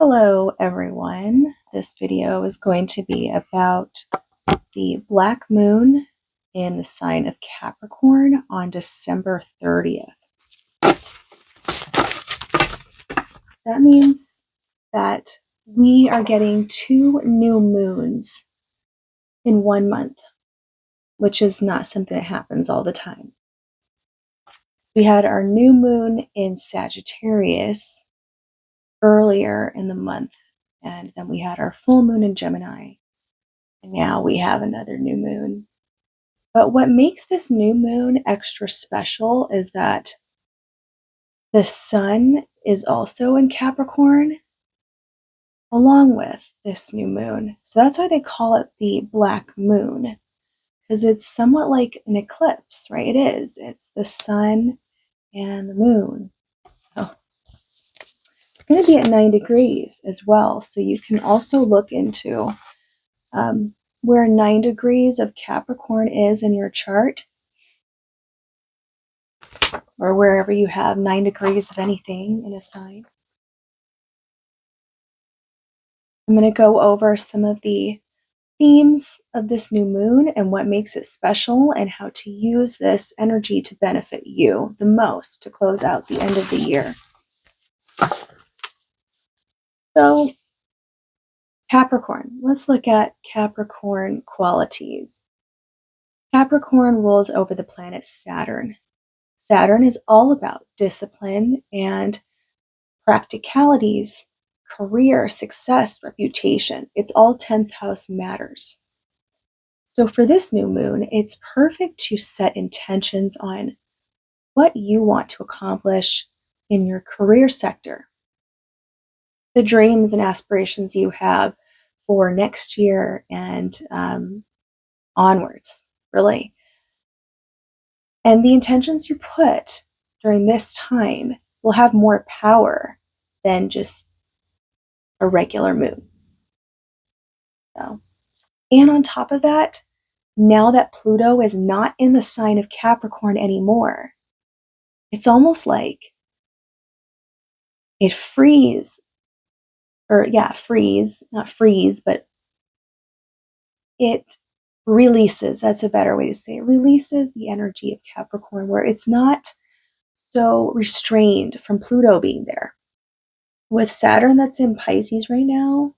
Hello everyone. This video is going to be about the black moon in the sign of Capricorn on December 30th. That means that we are getting 2 new moons in 1 month, which is not something that happens all the time. We had our new moon in Sagittarius earlier in the month, and then we had our full moon in Gemini. And now we have another new moon. But what makes this new moon extra special is that the sun is also in Capricorn along with this new moon. So that's why they call it the black moon, because it's somewhat like an eclipse, right? It is. It's the sun and the moon. So it's going to be at 9 degrees as well. So you can also look into where 9 degrees of Capricorn is in your chart, or wherever you have 9 degrees of anything in a sign. I'm going to go over some of the themes of this new moon and what makes it special and how to use this energy to benefit you the most to close out the end of the year. So, Capricorn. Let's look at Capricorn qualities. Capricorn rules over the planet Saturn. Saturn is all about discipline and practicalities, career, success, reputation. It's all 10th house matters. So for this new moon, it's perfect to set intentions on what you want to accomplish in your career sector, the dreams and aspirations you have for next year and onwards, really. And the intentions you put during this time will have more power than just a regular moon. So, and on top of that, now that Pluto is not in the sign of Capricorn anymore, it's almost like it frees, not freeze, but it releases, that's a better way to say it, releases the energy of Capricorn, where it's not so restrained from Pluto being there. With Saturn that's in Pisces right now,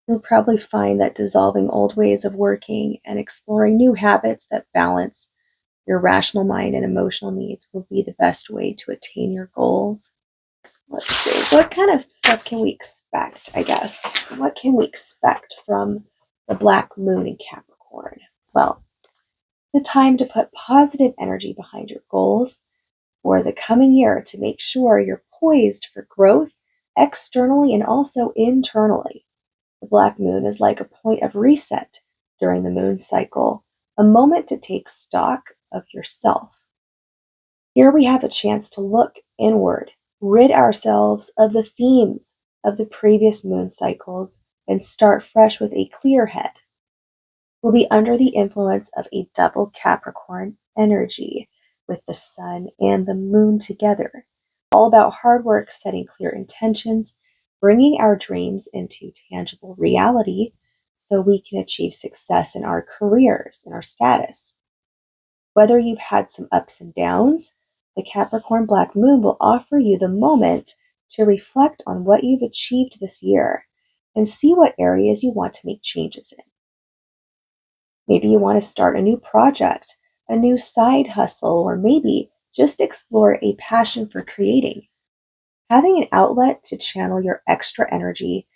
you'll probably find that dissolving old ways of working and exploring new habits that balance your rational mind and emotional needs will be the best way to attain your goals. Let's see, what kind of stuff can we expect, I guess? What can we expect from the black moon in Capricorn? Well, it's a time to put positive energy behind your goals for the coming year to make sure you're poised for growth externally and also internally. The black moon is like a point of reset during the moon cycle, a moment to take stock of yourself. Here we have a chance to look inward, rid ourselves of the themes of the previous moon cycles, and start fresh with a clear head. We'll be under the influence of a double Capricorn energy with the sun and the moon together. All about hard work, setting clear intentions, bringing our dreams into tangible reality so we can achieve success in our careers and our status. Whether you've had some ups and downs, the Capricorn black moon will offer you the moment to reflect on what you've achieved this year and see what areas you want to make changes in. Maybe you want to start a new project, a new side hustle, or maybe just explore a passion for creating. Having an outlet to channel your extra energy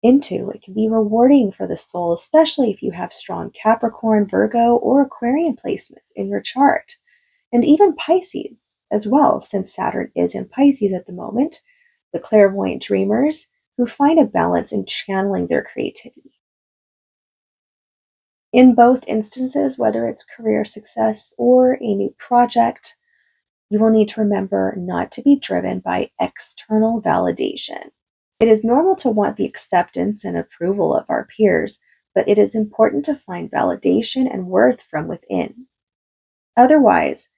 into, it can be rewarding for the soul, especially if you have strong Capricorn, Virgo, or Aquarian placements in your chart. And even Pisces as well, since Saturn is in Pisces at the moment, the clairvoyant dreamers who find a balance in channeling their creativity. In both instances, whether it's career success or a new project, you will need to remember not to be driven by external validation. It is normal to want the acceptance and approval of our peers, but it is important to find validation and worth from within. Otherwise,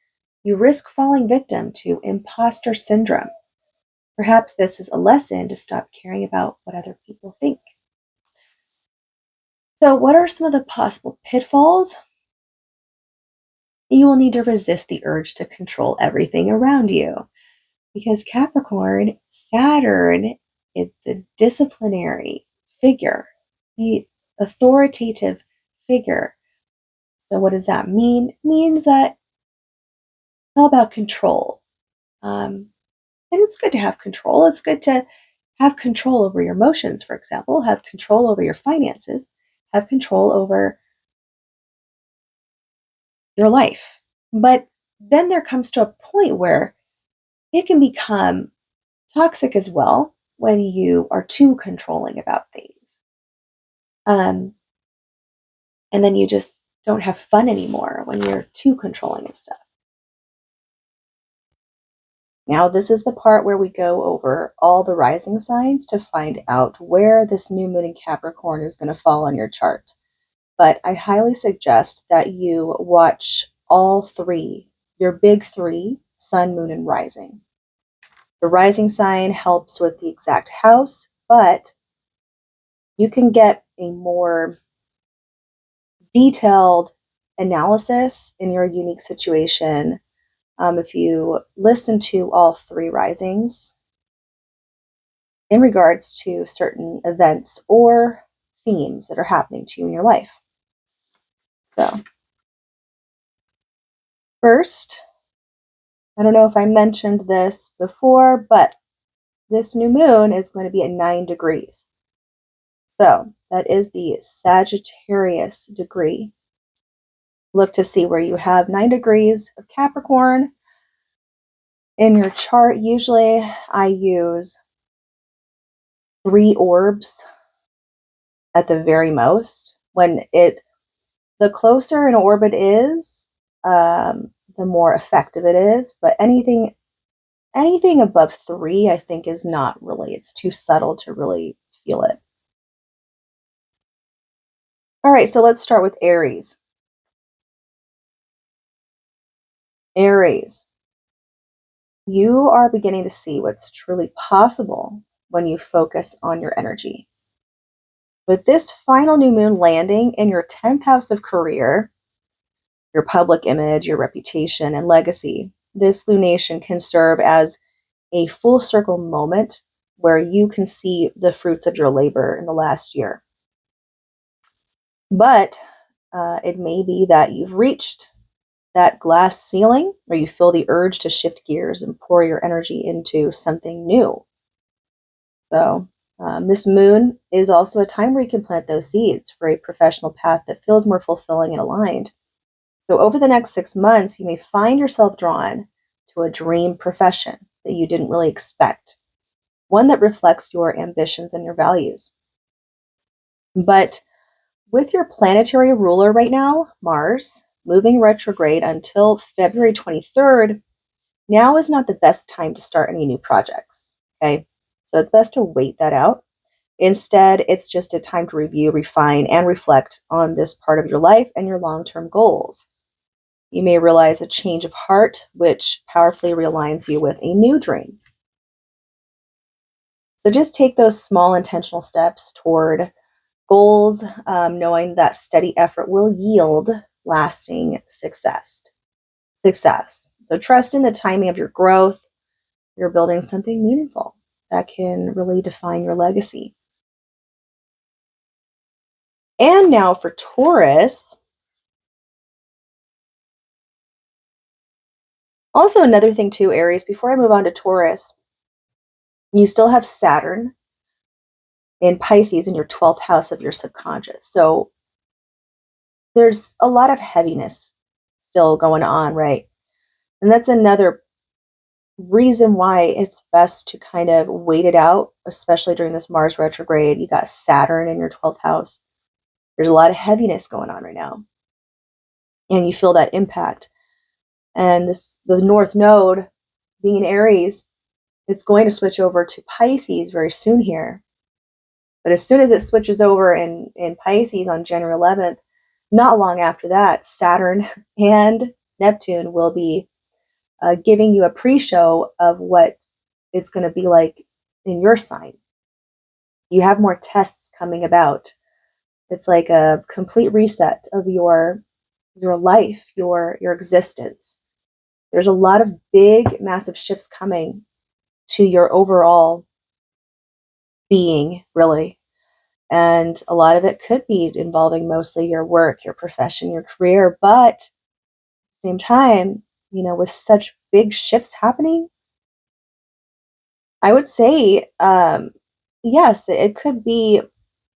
you risk falling victim to imposter syndrome. Perhaps this is a lesson to stop caring about what other people think. So, what are some of the possible pitfalls? You will need to resist the urge to control everything around you because Capricorn, Saturn is the disciplinary figure, the authoritative figure. So, what does that mean? It means that it's all about control. And it's good to have control. It's good to have control over your emotions, for example, have control over your finances, have control over your life. But then there comes to a point where it can become toxic as well when you are too controlling about things. Um, and then you just don't have fun anymore when you're too controlling of stuff. Now, this is the part where we go over all the rising signs to find out where this new moon in Capricorn is going to fall on your chart. But I highly suggest that you watch all three, your big three, sun, moon, and rising. The rising sign helps with the exact house, but you can get a more detailed analysis in your unique situation if you listen to all three risings in regards to certain events or themes that are happening to you in your life. So, first, I don't know if I mentioned this before, but this new moon is going to be at 9 degrees. So, that is the Sagittarius degree. Look to see where you have 9 degrees of Capricorn in your chart. Usually, I use 3 orbs at the very most. The closer an orbit is, the more effective it is. But anything above 3, I think, is not really. It's too subtle to really feel it. All right, so let's start with Aries. Aries, you are beginning to see what's truly possible when you focus on your energy. With this final new moon landing in your 10th house of career, your public image, your reputation, and legacy, this lunation can serve as a full circle moment where you can see the fruits of your labor in the last year. But it may be that you've reached that glass ceiling where you feel the urge to shift gears and pour your energy into something new. So, this moon is also a time where you can plant those seeds for a professional path that feels more fulfilling and aligned. So, over the next 6 months, you may find yourself drawn to a dream profession that you didn't really expect, one that reflects your ambitions and your values. But with your planetary ruler right now, Mars, moving retrograde until February 23rd, now is not the best time to start any new projects. Okay, so it's best to wait that out. Instead, it's just a time to review, refine, and reflect on this part of your life and your long-term goals. You may realize a change of heart, which powerfully realigns you with a new dream. So just take those small intentional steps toward goals, knowing that steady effort will yield lasting success. So trust in the timing of your growth. You're building something meaningful that can really define your legacy. And now for Taurus. Also, another thing too, Aries, before I move on to Taurus, you still have Saturn in Pisces in your 12th house of your subconscious. So there's a lot of heaviness still going on, right? And that's another reason why it's best to kind of wait it out, especially during this Mars retrograde. You got Saturn in your 12th house. There's a lot of heaviness going on right now. And you feel that impact. And the North Node being in Aries, it's going to switch over to Pisces very soon here. But as soon as it switches over in Pisces on January 11th, not long after that, Saturn and Neptune will be giving you a pre-show of what it's going to be like in your sign. You have more tests coming about. It's like a complete reset of your life, your existence. There's a lot of big, massive shifts coming to your overall being, really. And a lot of it could be involving mostly your work, your profession, your career. But at the same time, with such big shifts happening, I would say, yes, it could be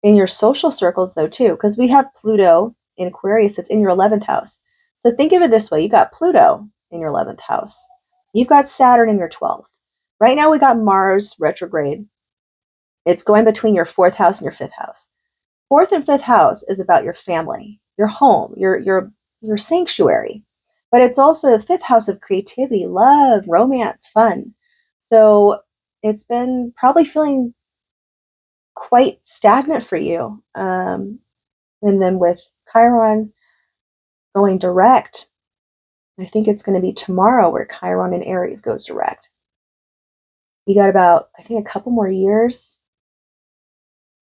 in your social circles, though, too, because we have Pluto in Aquarius that's in your 11th house. So think of it this way. You got Pluto in your 11th house. You've got Saturn in your 12th. Right now, we got Mars retrograde. It's going between your 4th house and your 5th house. 4th and 5th house is about your family, your home, your sanctuary. But it's also the 5th house of creativity, love, romance, fun. So it's been probably feeling quite stagnant for you. And then with Chiron going direct, I think it's going to be tomorrow where Chiron in Aries goes direct. You got about, I think, a couple more years.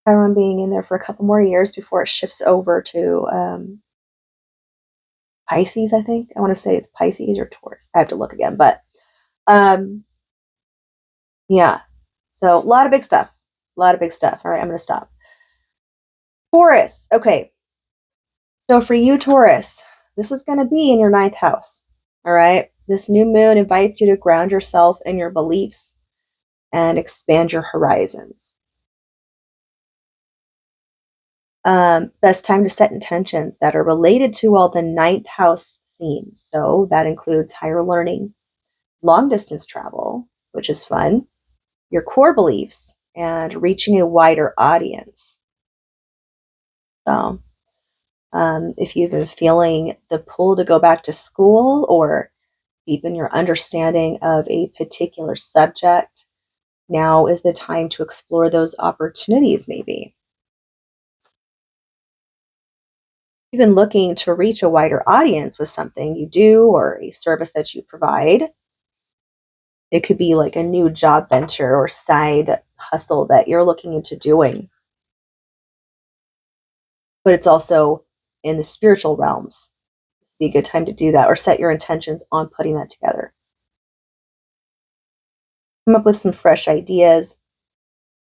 Chiron being in there for a couple more years before it shifts over to Pisces, I think. I want to say it's Pisces or Taurus. I have to look again. But yeah. So a lot of big stuff. A lot of big stuff. All right, I'm going to stop. Taurus. Okay. So for you, Taurus, this is going to be in your 9th house. All right. This new moon invites you to ground yourself in your beliefs and expand your horizons. It's best time to set intentions that are related to all the 9th house themes. So that includes higher learning, long distance travel, which is fun, your core beliefs, and reaching a wider audience. So if you've been feeling the pull to go back to school or deepen your understanding of a particular subject, now is the time to explore those opportunities, maybe. You've been looking to reach a wider audience with something you do or a service that you provide. It could be like a new job venture or side hustle that you're looking into doing. But it's also in the spiritual realms. It'd be a good time to do that or set your intentions on putting that together. Come up with some fresh ideas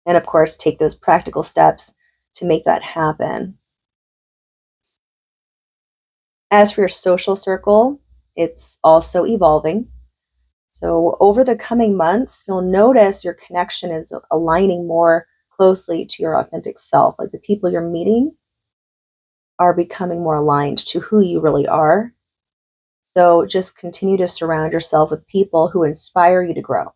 and, of course, take those practical steps to make that happen. As for your social circle, it's also evolving. So over the coming months, you'll notice your connection is aligning more closely to your authentic self. Like the people you're meeting are becoming more aligned to who you really are. So just continue to surround yourself with people who inspire you to grow,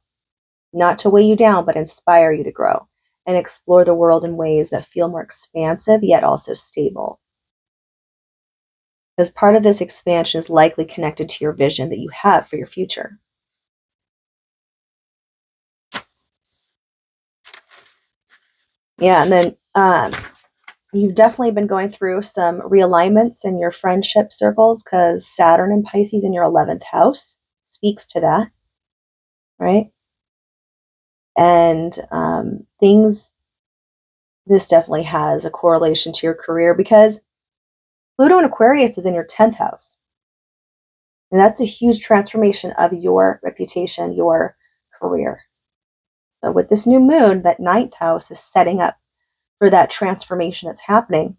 not to weigh you down, but inspire you to grow and explore the world in ways that feel more expansive, yet also stable. Because part of this expansion is likely connected to your vision that you have for your future. Yeah, and then you've definitely been going through some realignments in your friendship circles because Saturn and Pisces in your 11th house speaks to that, right? And this definitely has a correlation to your career because Pluto in Aquarius is in your 10th house. And that's a huge transformation of your reputation, your career. So with this new moon, that 9th house is setting up for that transformation that's happening.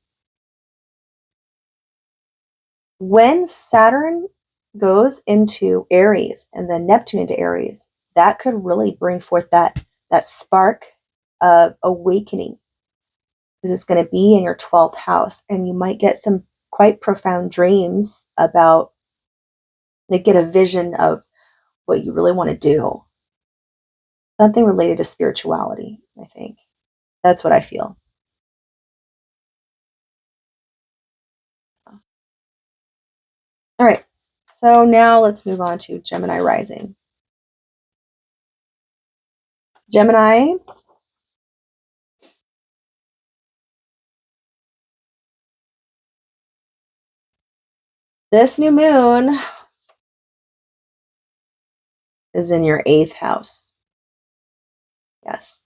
When Saturn goes into Aries and then Neptune into Aries, that could really bring forth that spark of awakening because it's going to be in your 12th house and you might get some quite profound dreams about, like, get a vision of what you really want to do. Something related to spirituality, I think. That's what I feel. All right. So now let's move on to Gemini rising. Gemini, this new moon is in your 8th house. Yes.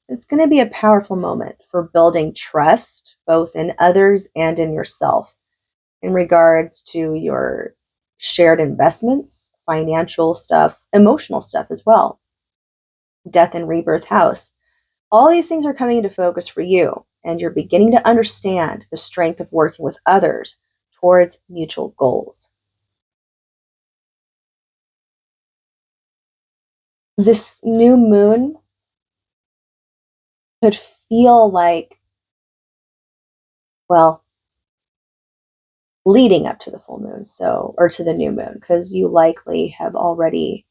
It's going to be a powerful moment for building trust, both in others and in yourself, in regards to your shared investments, financial stuff, emotional stuff as well. Death and rebirth house. All these things are coming into focus for you, and you're beginning to understand the strength of working with others towards mutual goals. This new moon could feel like, well, leading up to the full moon, or to the new moon, because you likely have already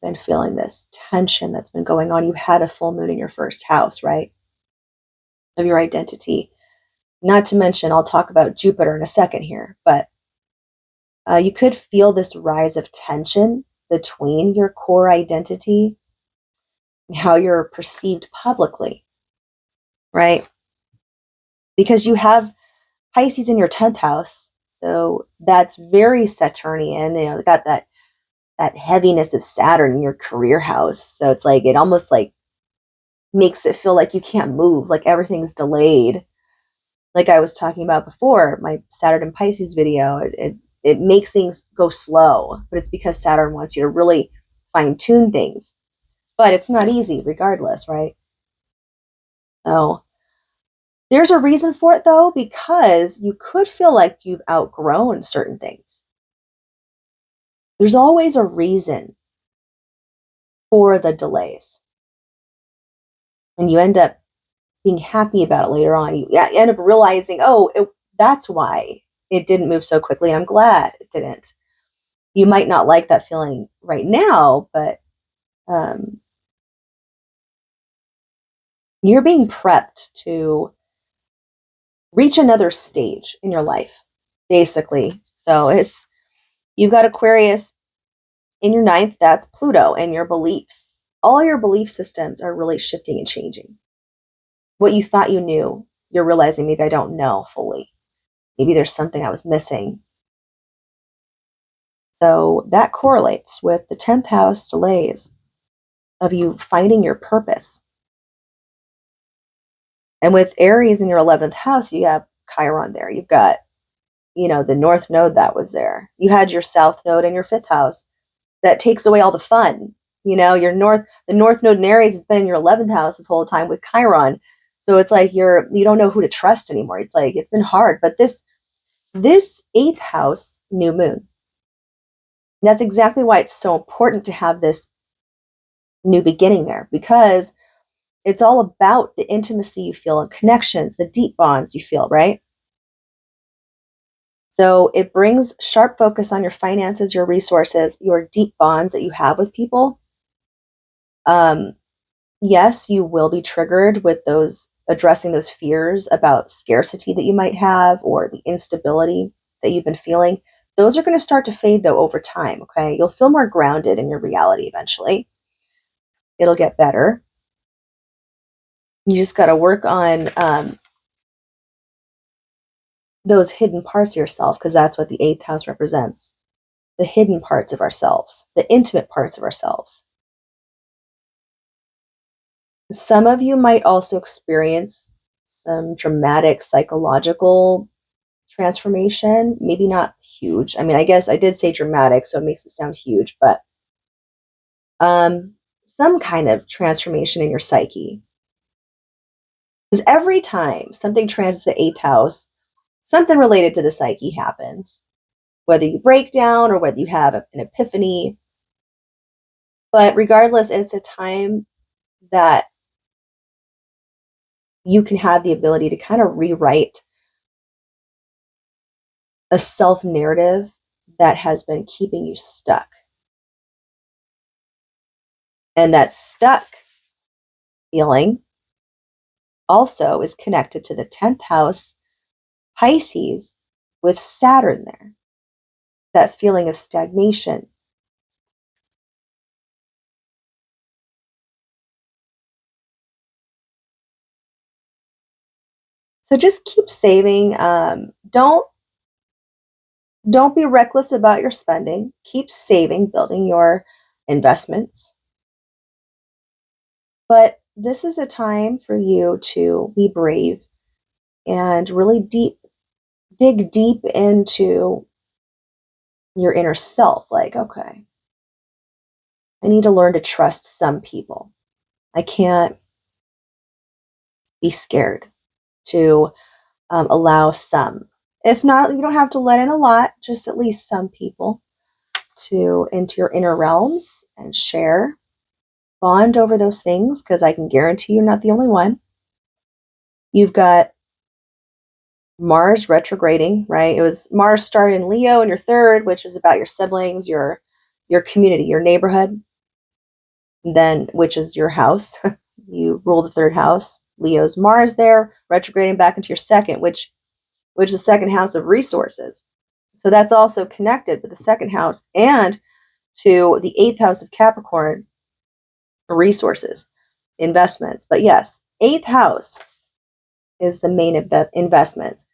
been feeling this tension that's been going on. You had a full moon in your first house, right? Of your identity. Not to mention, I'll talk about Jupiter in a second here, but you could feel this rise of tension between your core identity and how you're perceived publicly, right? Because you have Pisces in your 10th house, so that's very Saturnian. Got that heaviness of Saturn in your career house. So it's like it almost like makes it feel like you can't move, like everything's delayed. Like I was talking about before, my Saturn and Pisces video, it makes things go slow, but it's because Saturn wants you to really fine tune things. But it's not easy regardless, right? So there's a reason for it though, because you could feel like you've outgrown certain things. There's always a reason for the delays. And you end up being happy about it later on. You end up realizing, that's why it didn't move so quickly. I'm glad it didn't. You might not like that feeling right now, but you're being prepped to reach another stage in your life, basically. So you've got Aquarius in your 9th, that's Pluto, and your beliefs. All your belief systems are really shifting and changing. What you thought you knew, you're realizing maybe I don't know fully. Maybe there's something I was missing. So that correlates with the 10th house delays of you finding your purpose. And with Aries in your 11th house, you have Chiron there. You've got, the North Node that was there. You had your South Node in your 5th house. That takes away all the fun. The North Node in Aries has been in your 11th house this whole time with Chiron. So it's like you don't know who to trust anymore. It's like, it's been hard. But this 8th house new moon, that's exactly why it's so important to have this new beginning there, because it's all about the intimacy you feel and connections, the deep bonds you feel, right? So it brings sharp focus on your finances, your resources, your deep bonds that you have with people. Yes, you will be triggered with addressing those fears about scarcity that you might have or the instability that you've been feeling. Those are going to start to fade though over time, okay? You'll feel more grounded in your reality eventually. It'll get better. You just got to work on those hidden parts of yourself, because that's what the 8th house represents. The hidden parts of ourselves, the intimate parts of ourselves. Some of you might also experience some dramatic psychological transformation, maybe not huge. I mean, I guess I did say dramatic, so it makes it sound huge, but some kind of transformation in your psyche. Because every time something transits the 8th house, something related to the psyche happens, whether you break down or whether you have an epiphany. But regardless, it's a time that you can have the ability to kind of rewrite a self-narrative that has been keeping you stuck. And that stuck feeling also is connected to the 10th house, Pisces, with Saturn there. That feeling of stagnation. So just keep saving. Don't be reckless about your spending. Keep saving, building your investments. But this is a time for you to be brave and really dig deep into your inner self. Like, okay, I need to learn to trust some people. I can't be scared to allow some. If not, you don't have to let in a lot, just at least some people to into your inner realms and share, bond over those things, because I can guarantee you're not the only one. You've got Mars retrograding, right? It was Mars started in Leo in your third, which is about your siblings, your community, your neighborhood, then which is your house. You rule the third house. Leo's Mars there, retrograding back into your second, which is the second house of resources. So that's also connected with the second house and to the eighth house of Capricorn, resources, investments. But yes, eighth house is the main investments.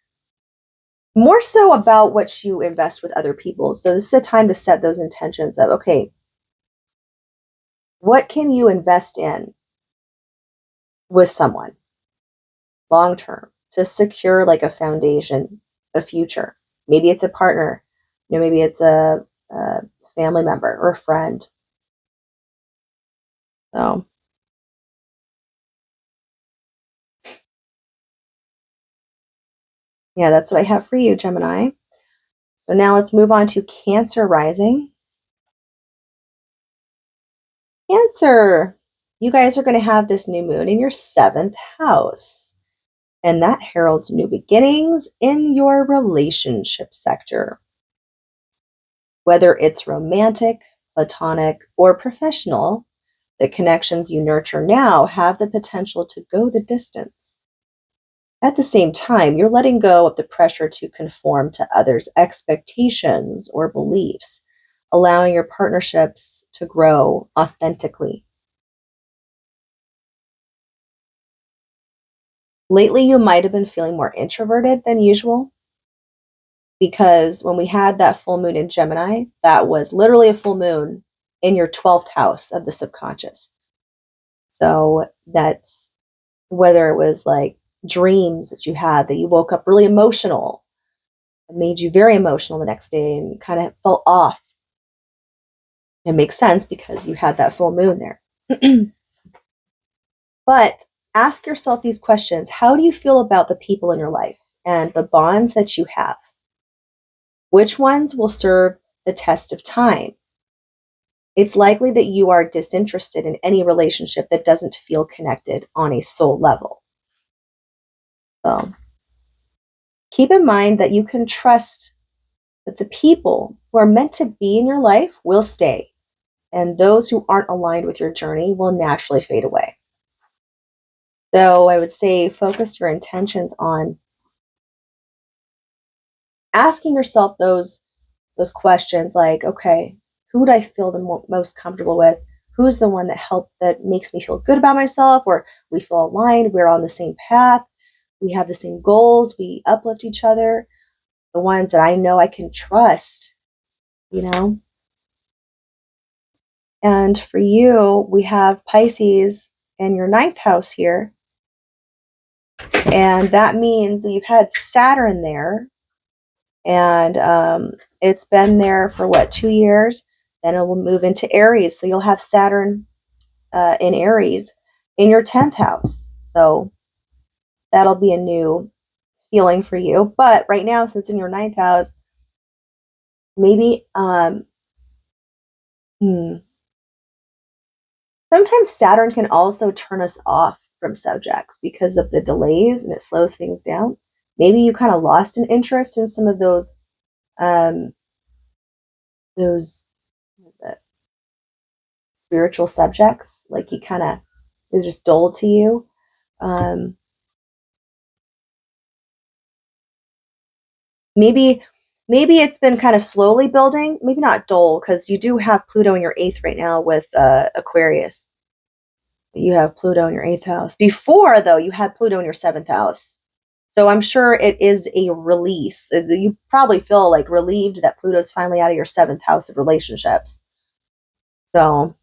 More so about what you invest with other people. So this is a time to set those intentions of, okay, what can you invest in with someone long term to secure like a foundation, a future? Maybe it's a partner, maybe it's a family member or a friend. So yeah, that's what I have for you, Gemini. So now let's move on to Cancer rising. Cancer, you guys are going to have this new moon in your seventh house, and that heralds new beginnings in your relationship sector. Whether it's romantic, platonic, or professional, the connections you nurture now have the potential to go the distance. At the same time, you're letting go of the pressure to conform to others' expectations or beliefs, allowing your partnerships to grow authentically. Lately, you might have been feeling more introverted than usual because when we had that full moon in Gemini, that was literally a full moon in your 12th house of the subconscious. So that's whether it was like dreams that you had that you woke up really emotional, it made you very emotional the next day and kind of fell off. It makes sense because you had that full moon there. But ask yourself these questions. How do you feel about the people in your life and the bonds that you have? Which ones will serve the test of time? It's likely that you are disinterested in any relationship that doesn't feel connected on a soul level. So keep in mind that you can trust that the people who are meant to be in your life will stay, and those who aren't aligned with your journey will naturally fade away. So I would say focus your intentions on asking yourself those questions like, okay, who would I feel the most comfortable with? Who's the one that makes me feel good about myself, or we feel aligned, we're on the same path, we have the same goals, we uplift each other, the ones that I know I can trust, you know? And for you, we have Pisces in your ninth house here. And that means that you've had Saturn there, and it's been there for what, 2 years? Then it will move into Aries. So you'll have Saturn in Aries in your 10th house. So that'll be a new feeling for you. But right now, since in your ninth house, maybe sometimes Saturn can also turn us off from subjects because of the delays and it slows things down. Maybe you kind of lost an interest in some of um, those spiritual subjects. Like he kind of is just dull to you. Um, maybe it's been kind of slowly building. Maybe not dull because you do have Pluto in your eighth right now with Aquarius. You have Pluto in your eighth house. Before, though, you had Pluto in your seventh house. So I'm sure it is a release. You probably feel like relieved that Pluto's finally out of your seventh house of relationships. So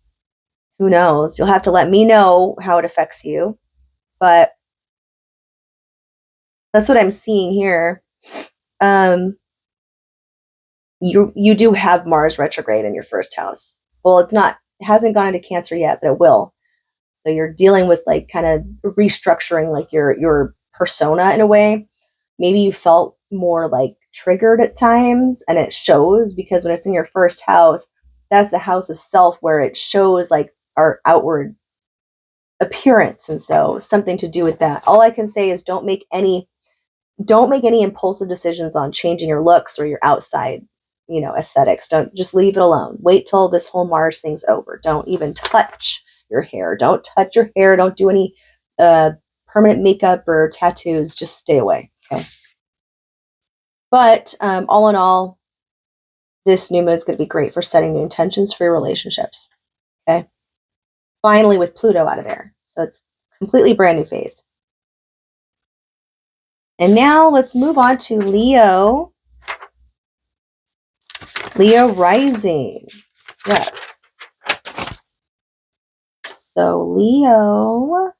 Who knows? You'll have to let me know how it affects you. But that's what I'm seeing here. You do have Mars retrograde in your first house. Well, it hasn't gone into Cancer yet, but it will. So you're dealing with like kind of restructuring like your persona in a way. Maybe you felt more like triggered at times, and it shows because when it's in your first house, that's the house of self where it shows like our outward appearance. And so something to do with that. All I can say is don't make any impulsive decisions on changing your looks or your outside, aesthetics. Don't, just leave it alone. Wait till this whole Mars thing's over. Don't even touch your hair. Don't touch your hair. Don't do any permanent makeup or tattoos. Just stay away. Okay. But all in all, this new moon's going to be great for setting new intentions for your relationships. Okay. Finally, with Pluto out of there. So it's completely brand new phase. And now let's move on to Leo. Leo rising. Yes. So Leo,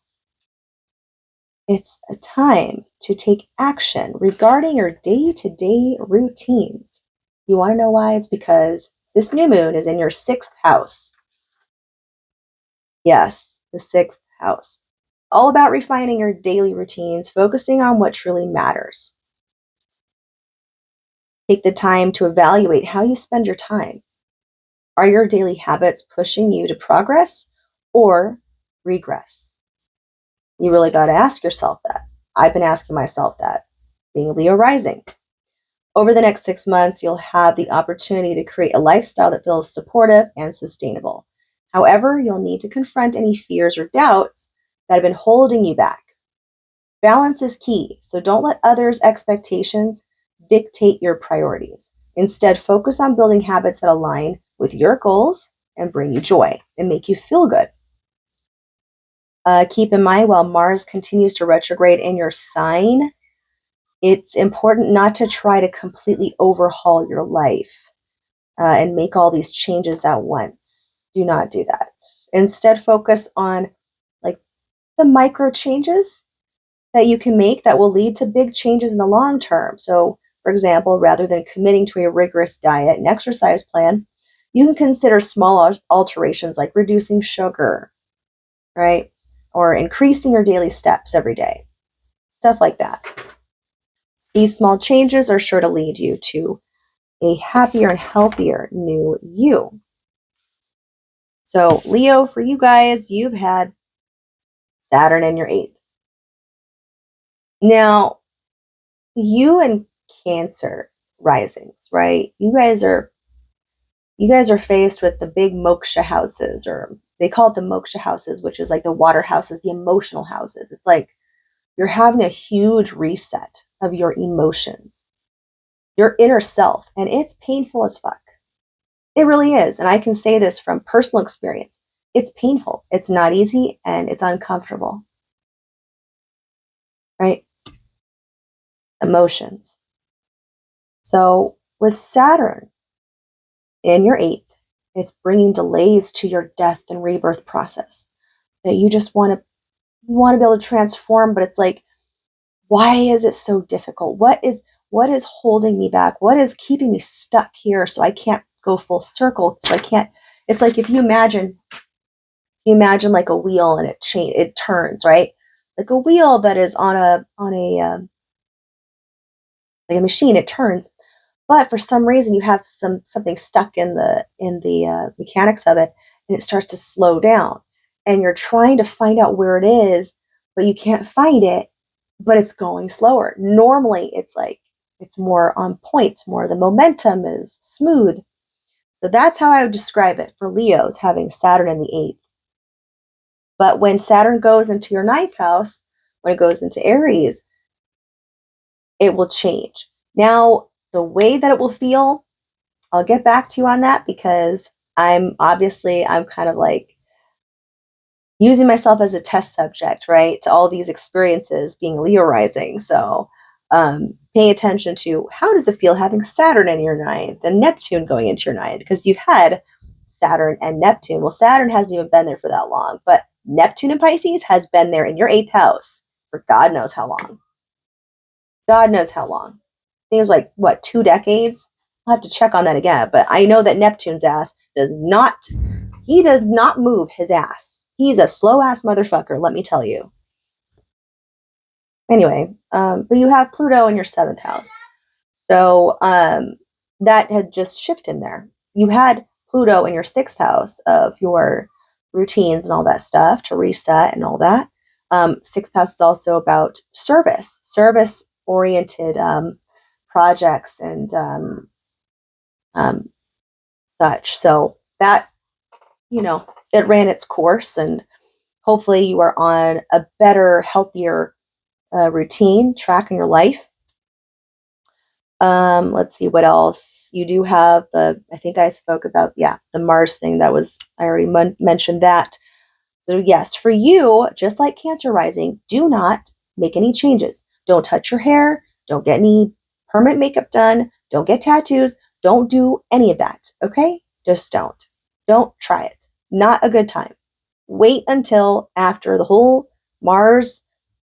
it's a time to take action regarding your day-to-day routines. You want to know why? It's because this new moon is in your 6th house. Yes, the 6th house. All about refining your daily routines, focusing on what truly matters. Take the time to evaluate how you spend your time. Are your daily habits pushing you to progress or regress? You really got to ask yourself that. I've been asking myself that, being Leo rising. Over the next 6 months, you'll have the opportunity to create a lifestyle that feels supportive and sustainable. However, you'll need to confront any fears or doubts that have been holding you back. Balance is key, so don't let others' expectations dictate your priorities. Instead, focus on building habits that align with your goals and bring you joy and make you feel good. Keep in mind, while Mars continues to retrograde in your sign, it's important not to try to completely overhaul your life and make all these changes at once. Do not do that. Instead, focus on like the micro changes that you can make that will lead to big changes in the long term. So, for example, rather than committing to a rigorous diet and exercise plan, you can consider small alterations like reducing sugar, right? Or increasing your daily steps every day. Stuff like that. These small changes are sure to lead you to a happier and healthier new you. So, Leo, for you guys, you've had Saturn in your 8th. Now, you and Cancer risings, right? You guys are faced with the big moksha houses, or they call it the moksha houses, which is like the water houses, the emotional houses. It's like you're having a huge reset of your emotions, your inner self, and it's painful as fuck. It really is. And I can say this from personal experience. It's painful. It's not easy, and it's uncomfortable. Right? Emotions. So with Saturn in your 8th, it's bringing delays to your death and rebirth process that you just want to be able to transform, but it's like, why is it so difficult? What is holding me back? What is keeping me stuck here so I can't go full circle? So I can't. It's like if you imagine like a wheel and it turns, right? Like a wheel that is on a like a machine, it turns. But for some reason, you have something stuck in the mechanics of it, and it starts to slow down. And you're trying to find out where it is, but you can't find it. But it's going slower. Normally, it's more on point. More the momentum is smooth. So that's how I would describe it for Leos having Saturn in the 8th. But when Saturn goes into your 9th house, when it goes into Aries, it will change. Now, the way that it will feel, I'll get back to you on that because I'm kind of like using myself as a test subject, right, to all these experiences being Leo rising. So paying attention to how does it feel having Saturn in your 9th and Neptune going into your 9th, because you've had Saturn and Neptune. Well, Saturn hasn't even been there for that long, but Neptune in Pisces has been there in your 8th house for God knows how long. God knows how long. I think it was like, what, 2 decades? I'll have to check on that again. But I know that Neptune's ass does not move his ass. He's a slow ass motherfucker, let me tell you. Anyway, but you have Pluto in your 7th house. So that had just shifted there. You had Pluto in your 6th house of your routines and all that stuff to reset and all that. 6th house is also about service oriented projects and such. So that, it ran its course, and hopefully you are on a better, healthier routine track in your life. Let's see what else. You do have I think I spoke about, the Mars thing. I already mentioned that. So yes, for you, just like Cancer rising, do not make any changes. Don't touch your hair. Don't get any permanent makeup done. Don't get tattoos. Don't do any of that. Okay? Just don't. Don't try it. Not a good time. Wait until after the whole Mars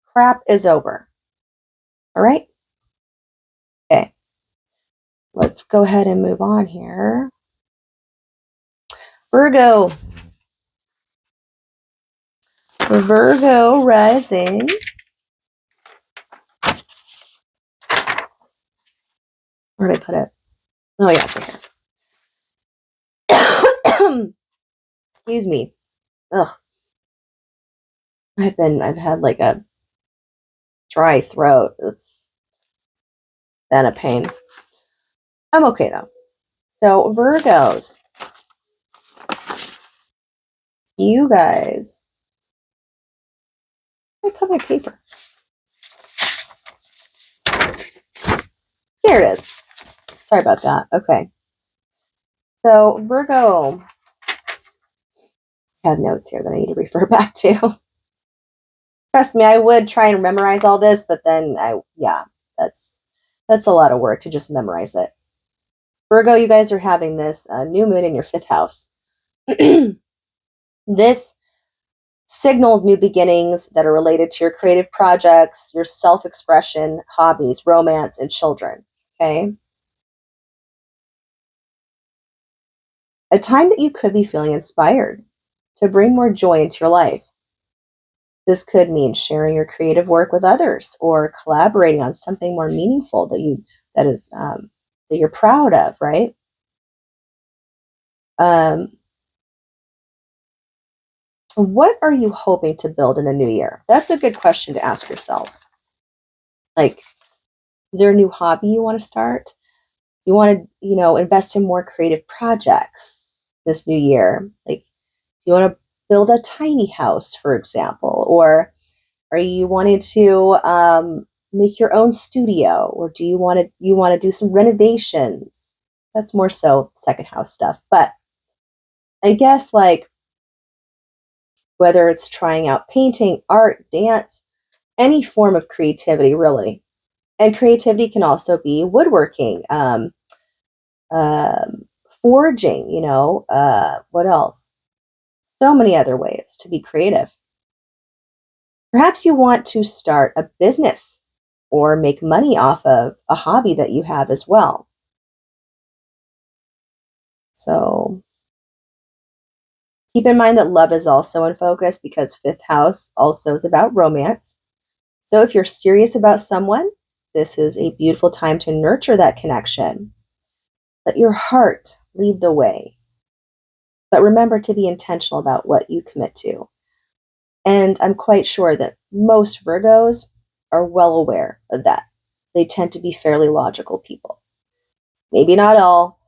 crap is over. All right? Okay. Let's go ahead and move on here. Virgo rising. Where did I put it? Oh yeah, it's right here. Excuse me. Ugh. I've had like a dry throat. It's been a pain. I'm okay though. So Virgos, you guys. I put my paper. Here it is. Sorry about that. Okay. So Virgo, I have notes here that I need to refer back to. Trust me, I would try and memorize all this, but then that's a lot of work to just memorize it. Virgo, you guys are having this new moon in your 5th house. This signals new beginnings that are related to your creative projects, your self-expression, hobbies, romance, and children. Okay. A time that you could be feeling inspired to bring more joy into your life. This could mean sharing your creative work with others or collaborating on something more meaningful that you're proud of, right? What are you hoping to build in the new year? That's a good question to ask yourself. Like, is there a new hobby you want to start? You want to, invest in more creative projects this new year? Like, you want to build a tiny house, for example, or are you wanting to make your own studio, or do you want to do some renovations? That's more so 2nd house stuff. But I guess like whether it's trying out painting, art, dance, any form of creativity, really. And creativity can also be woodworking, forging, what else? So many other ways to be creative. Perhaps you want to start a business or make money off of a hobby that you have as well. So keep in mind that love is also in focus because 5th house also is about romance. So if you're serious about someone, this is a beautiful time to nurture that connection. Let your heart lead the way. But remember to be intentional about what you commit to. And I'm quite sure that most Virgos are well aware of that. They tend to be fairly logical people. Maybe not all,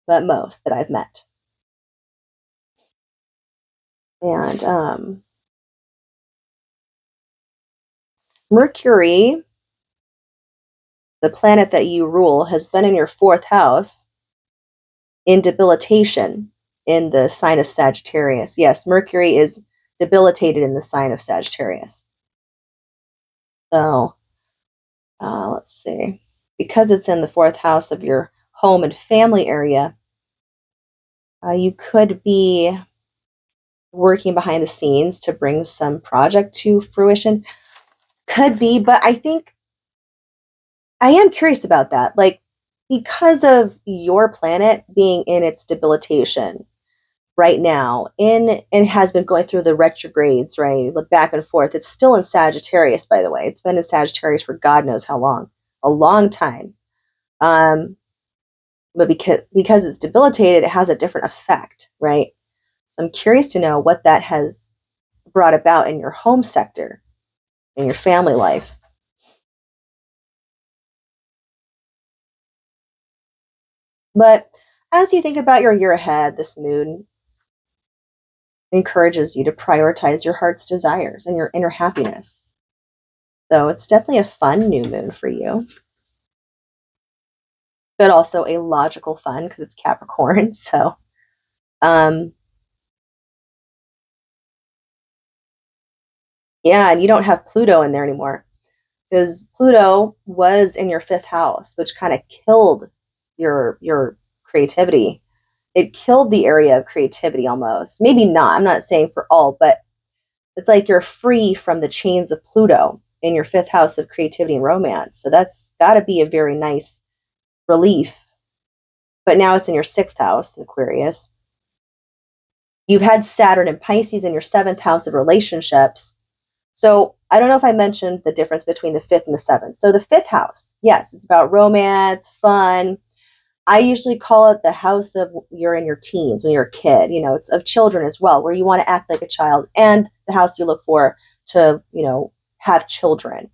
but most that I've met. And Mercury, the planet that you rule, has been in your 4th house in debilitation in the sign of Sagittarius. Yes, Mercury is debilitated in the sign of Sagittarius. So, let's see. Because it's in the 4th house of your home and family area, You could be working behind the scenes to bring some project to fruition. Could be, but I think I am curious about that. Like, because of your planet being in its debilitation right now, in and has been going through the retrogrades, right? Look back and forth. It's still in Sagittarius, by the way. It's been in Sagittarius for God knows how long, a long time. Um, but because it's debilitated, it has a different effect, right? So I'm curious to know what that has brought about in your home sector, in your family life. But as you think about your year ahead, this moon encourages you to prioritize your heart's desires and your inner happiness. So it's definitely a fun new moon for you, but also a logical fun because it's Capricorn. So, um, yeah, and you don't have Pluto in there anymore because Pluto was in your fifth house, which kind of killed your creativity. It killed the area of creativity almost. Maybe not. I'm not saying for all, but it's like you're free from the chains of Pluto in your fifth house of creativity and romance. So that's got to be a very nice relief. But now it's in your sixth house, Aquarius. You've had Saturn and Pisces in your seventh house of relationships. So I don't know if I mentioned the difference between the fifth and the seventh. So the fifth house, yes, it's about romance, fun. I usually call it the house of you're in your teens when you're a kid. You know, it's of children as well, where you want to act like a child, and the house you look for to, have children.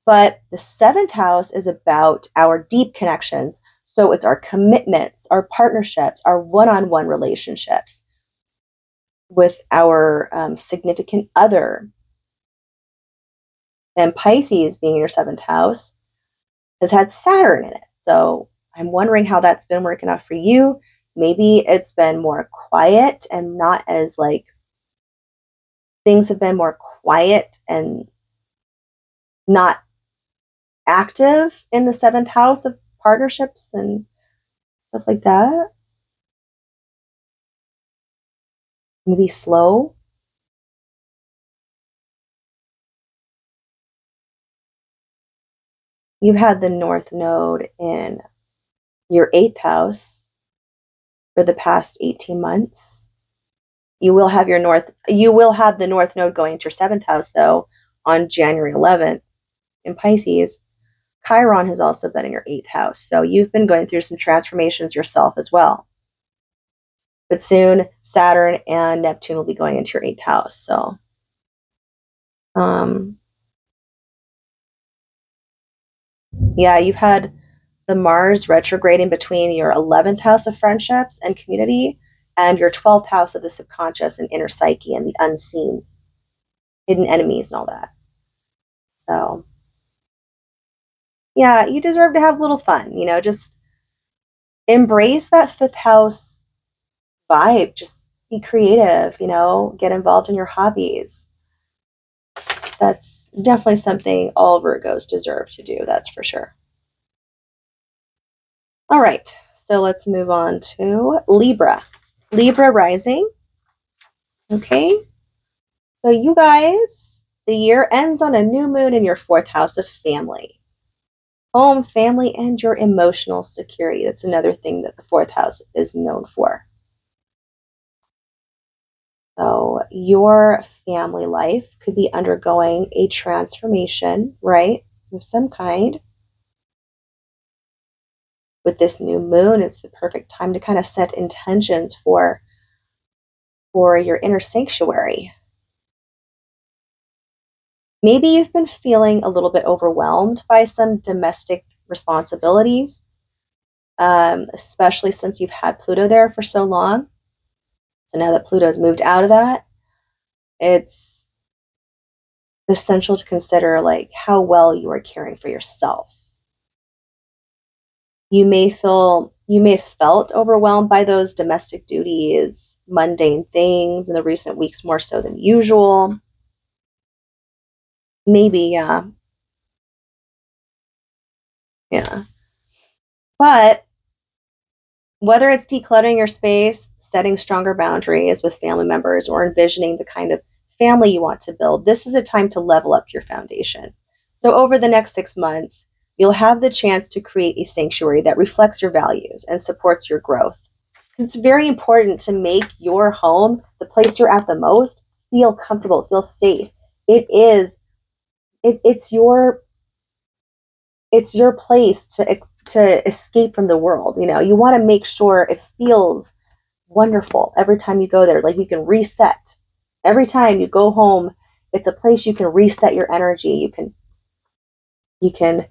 But the seventh house is about our deep connections. So it's our commitments, our partnerships, our one on one relationships with our significant other. And Pisces, being in your seventh house, has had Saturn in it. So I'm wondering how that's been working out for you. Maybe it's been more quiet and not as like things have been more quiet and not active in the seventh house of partnerships and stuff like that. Maybe slow. You've had the North Node in your eighth house for the past 18 months. You will have the North Node going into your seventh house though on January 11th in Pisces. Chiron has also been in your eighth house. So you've been going through some transformations yourself as well. But soon Saturn and Neptune will be going into your eighth house. So um yeah, you've had the Mars retrograding between your 11th house of friendships and community and your 12th house of the subconscious and inner psyche and the unseen, hidden enemies and all that. So, yeah, you deserve to have a little fun, just embrace that fifth house vibe. Just be creative, get involved in your hobbies. That's definitely something all Virgos deserve to do, that's for sure. All right, so let's move on to Libra. Libra rising. Okay, so you guys, the year ends on a new moon in your fourth house of family. Home, family, and your emotional security. That's another thing that the fourth house is known for. So your family life could be undergoing a transformation, right? Of some kind. With this new moon, it's the perfect time to kind of set intentions for your inner sanctuary. Maybe you've been feeling a little bit overwhelmed by some domestic responsibilities, especially since you've had Pluto there for so long. So now that Pluto's moved out of that, it's essential to consider like how well you are caring for yourself. You may have felt overwhelmed by those domestic duties, mundane things in the recent weeks more so than usual. Maybe, yeah. Yeah. But Whether it's decluttering your space, setting stronger boundaries with family members, or envisioning the kind of family you want to build, this is a time to level up your foundation. So, over the next 6 months, you'll have the chance to create a sanctuary that reflects your values and supports your growth. It's very important to make your home, the place you're at the most, feel comfortable, feel safe. It is, it's your place to escape from the world. You know, you want to make sure it feels wonderful every time you go there. Like you can reset every time you go home. It's a place you can reset your energy. You can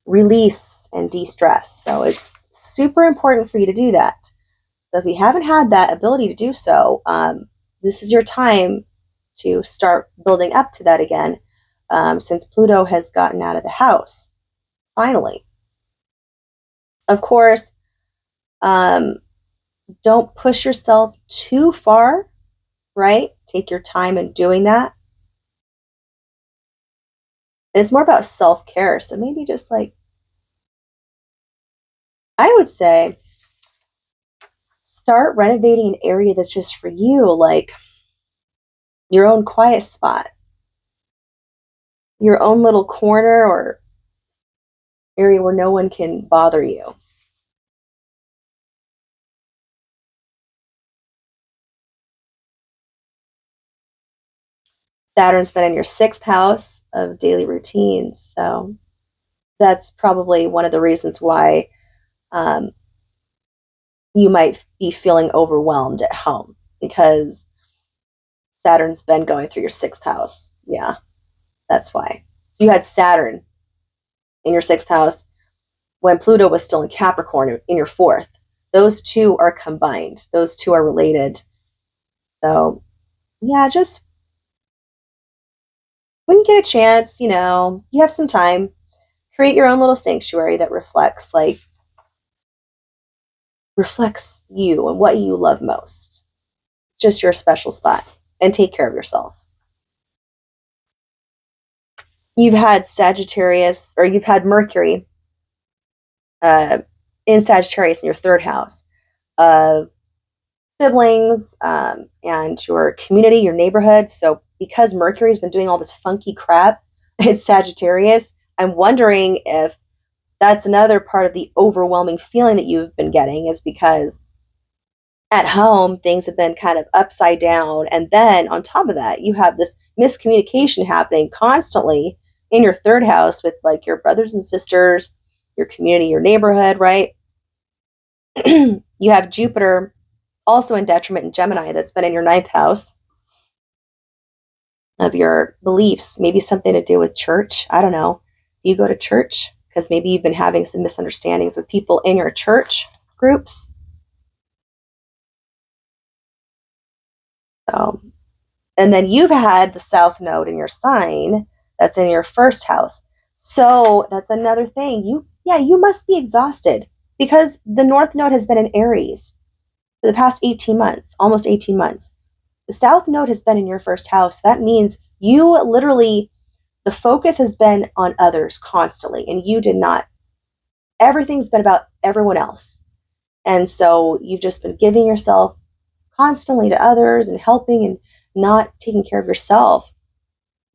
release and de-stress. So it's super important for you to do that. So if you haven't had that ability to do so, this is your time to start building up to that again, since Pluto has gotten out of the house finally. Of course, don't push yourself too far, right? Take your time in doing that. And it's more about self-care. So maybe just like, I would say, start renovating an area that's just for you, like your own quiet spot, your own little corner or area where no one can bother you. Saturn's been in your 6th house of daily routines. So that's probably one of the reasons why you might be feeling overwhelmed at home, because Saturn's been going through your 6th house. Yeah, that's why. So you had Saturn in your 6th house when Pluto was still in Capricorn in your 4th. Those two are combined. Those two are related. So yeah, just when you get a chance, you have some time, create your own little sanctuary that reflects you and what you love most. It's just your special spot, and take care of yourself. You've had Sagittarius, or you've had Mercury in Sagittarius in your 3rd house of siblings, and your community, your neighborhood. So because Mercury's been doing all this funky crap in Sagittarius, I'm wondering if that's another part of the overwhelming feeling that you've been getting, is because at home things have been kind of upside down, and then on top of that you have this miscommunication happening constantly in your 3rd house with like your brothers and sisters, your community, your neighborhood, right? You have Jupiter also in detriment in Gemini, that's been in your 9th house of your beliefs, maybe something to do with church. I don't know. Do you go to church? Because maybe you've been having some misunderstandings with people in your church groups. So, and then you've had the South Node in your sign that's in your 1st house. So that's another thing. You must be exhausted, because the North Node has been in Aries for the past 18 months, almost 18 months. The South Node has been in your 1st house. That means you literally, the focus has been on others constantly, and you did not, everything's been about everyone else. And so you've just been giving yourself constantly to others and helping and not taking care of yourself.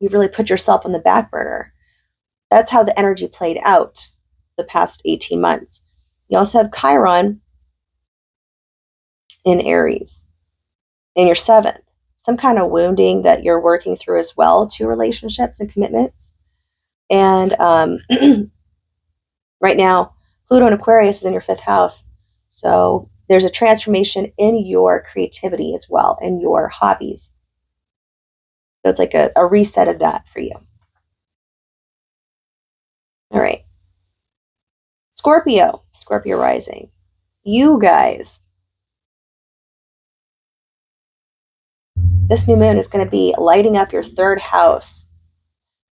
You've really put yourself on the back burner. That's how the energy played out the past 18 months. You also have Chiron in Aries in your 7th. Some kind of wounding that you're working through as well to relationships and commitments. And right now, Pluto in Aquarius is in your 5th house. So there's a transformation in your creativity as well, and your hobbies. So it's like a reset of that for you. All right. Scorpio rising. You guys, this new moon is going to be lighting up your 3rd house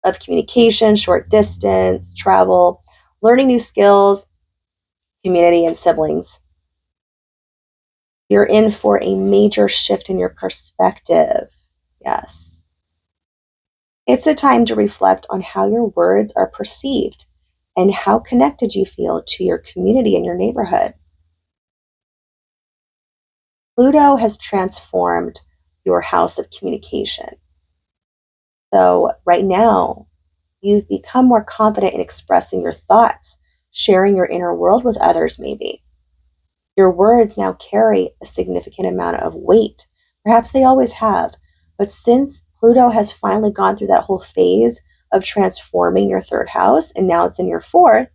of communication, short distance, travel, learning new skills, community, and siblings. You're in for a major shift in your perspective. Yes. It's a time to reflect on how your words are perceived and how connected you feel to your community and your neighborhood. Pluto has transformed your house of communication. So right now, you've become more confident in expressing your thoughts, sharing your inner world with others, maybe. Your words now carry a significant amount of weight. Perhaps they always have. But since Pluto has finally gone through that whole phase of transforming your third house, and now it's in your fourth,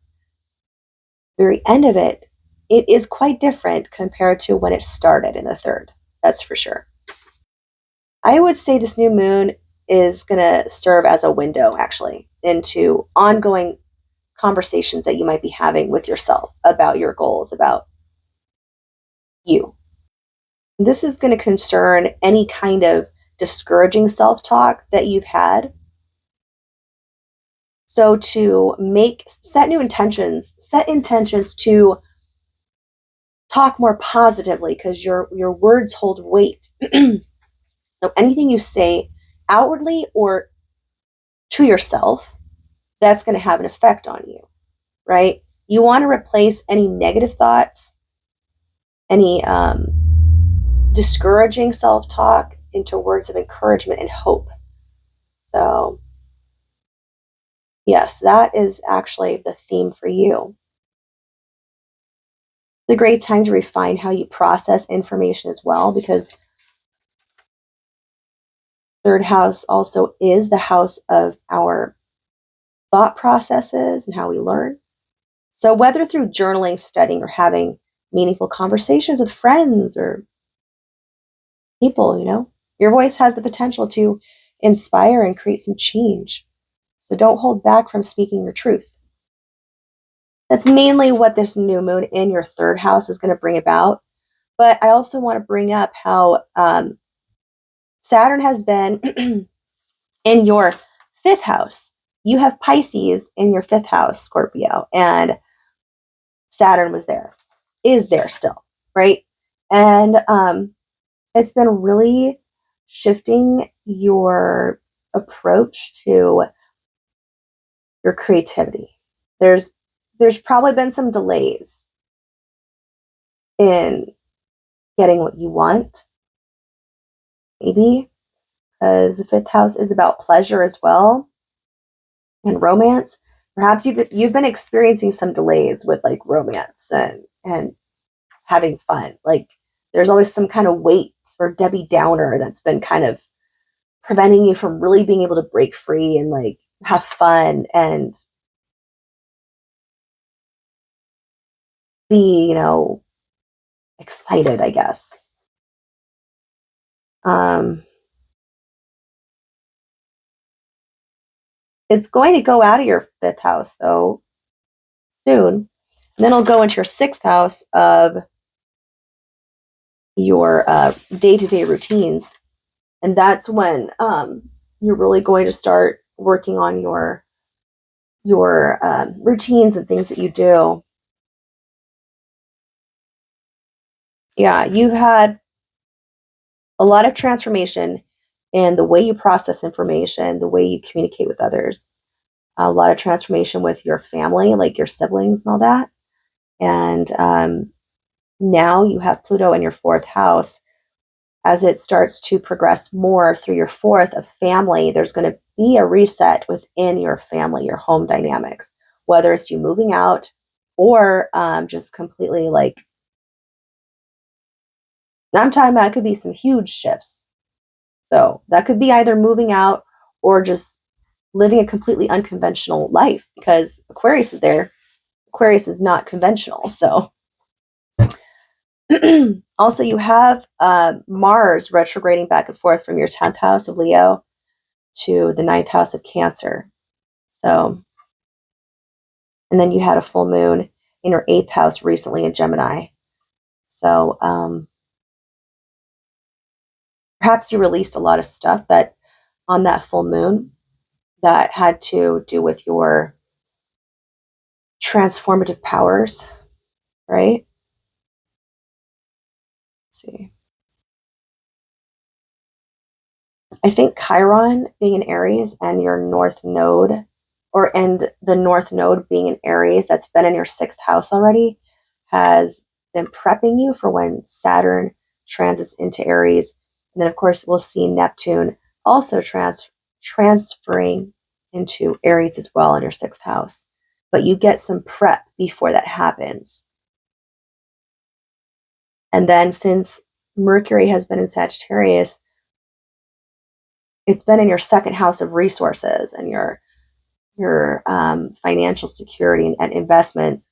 very end of it, it is quite different compared to when it started in the third. That's for sure. I would say this new moon is going to serve as a window, actually, into ongoing conversations that you might be having with yourself about your goals, about you. This is going to concern any kind of discouraging self-talk that you've had. So to set intentions to talk more positively, because your words hold weight. So anything you say outwardly or to yourself, that's going to have an effect on you, right? You want to replace any negative thoughts, any discouraging self-talk into words of encouragement and hope. So yes, that is actually the theme for you. It's a great time to refine how you process information as well, because third house also is the house of our thought processes and how we learn. So whether through journaling, studying, or having meaningful conversations with friends or people, your voice has the potential to inspire and create some change. So don't hold back from speaking your truth. That's mainly what this new moon in your third house is going to bring about. But I also want to bring up how Saturn has been in your fifth house. You have Pisces in your fifth house, Scorpio, and Saturn is there still, right? And it's been really shifting your approach to your creativity. There's probably been some delays in getting what you want, maybe, because the fifth house is about pleasure as well and romance. Perhaps you've been experiencing some delays with like romance and having fun. Like there's always some kind of weight or Debbie Downer that's been kind of preventing you from really being able to break free and like have fun and be, excited, I guess. It's going to go out of your fifth house though soon. And then it'll go into your sixth house of your day-to-day routines. And that's when you're really going to start working on your routines and things that you do. Yeah, you've had a lot of transformation in the way you process information, the way you communicate with others, a lot of transformation with your family, like your siblings and all that. And now you have Pluto in your fourth house. As it starts to progress more through your fourth of family, there's going to be a reset within your family, your home dynamics, whether it's you moving out or just completely like, I'm talking about it could be some huge shifts. So that could be either moving out or just living a completely unconventional life, because Aquarius is there. Aquarius is not conventional. So also you have Mars retrograding back and forth from your 10th house of Leo to the 9th house of Cancer. So, and then you had a full moon in your 8th house recently in Gemini. So perhaps you released a lot of stuff that on that full moon that had to do with your transformative powers, right? Let's see. I think Chiron being in Aries and your North Node, and the North Node being in Aries that's been in your 6th house already, has been prepping you for when Saturn transits into Aries. And then, of course, we'll see Neptune also transferring into Aries as well in your 6th house. But you get some prep before that happens. And then since Mercury has been in Sagittarius, it's been in your 2nd house of resources and your financial security and investments.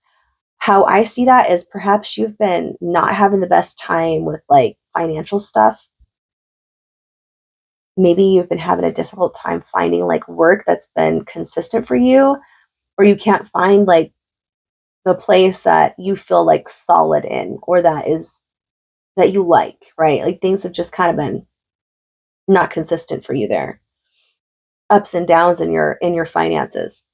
How I see that is perhaps you've been not having the best time with like financial stuff. Maybe you've been having a difficult time finding like work that's been consistent for you, or you can't find like the place that you feel like solid in, or that you like, right? Like things have just kind of been not consistent for you there. Ups and downs in your finances.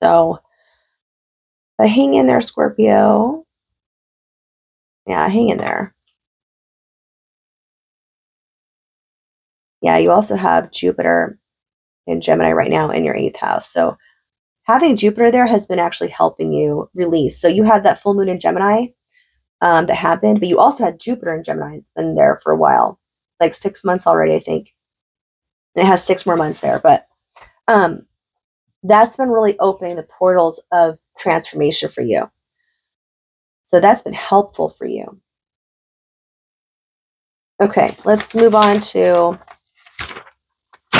So, but hang in there, Scorpio. Yeah, hang in there. Yeah, you also have Jupiter in Gemini right now in your 8th house. So having Jupiter there has been actually helping you release. So you had that full moon in Gemini that happened, but you also had Jupiter in Gemini. It's been there for a while, like 6 months already, I think. And it has 6 more months there. But that's been really opening the portals of transformation for you. So that's been helpful for you. Okay, let's move on to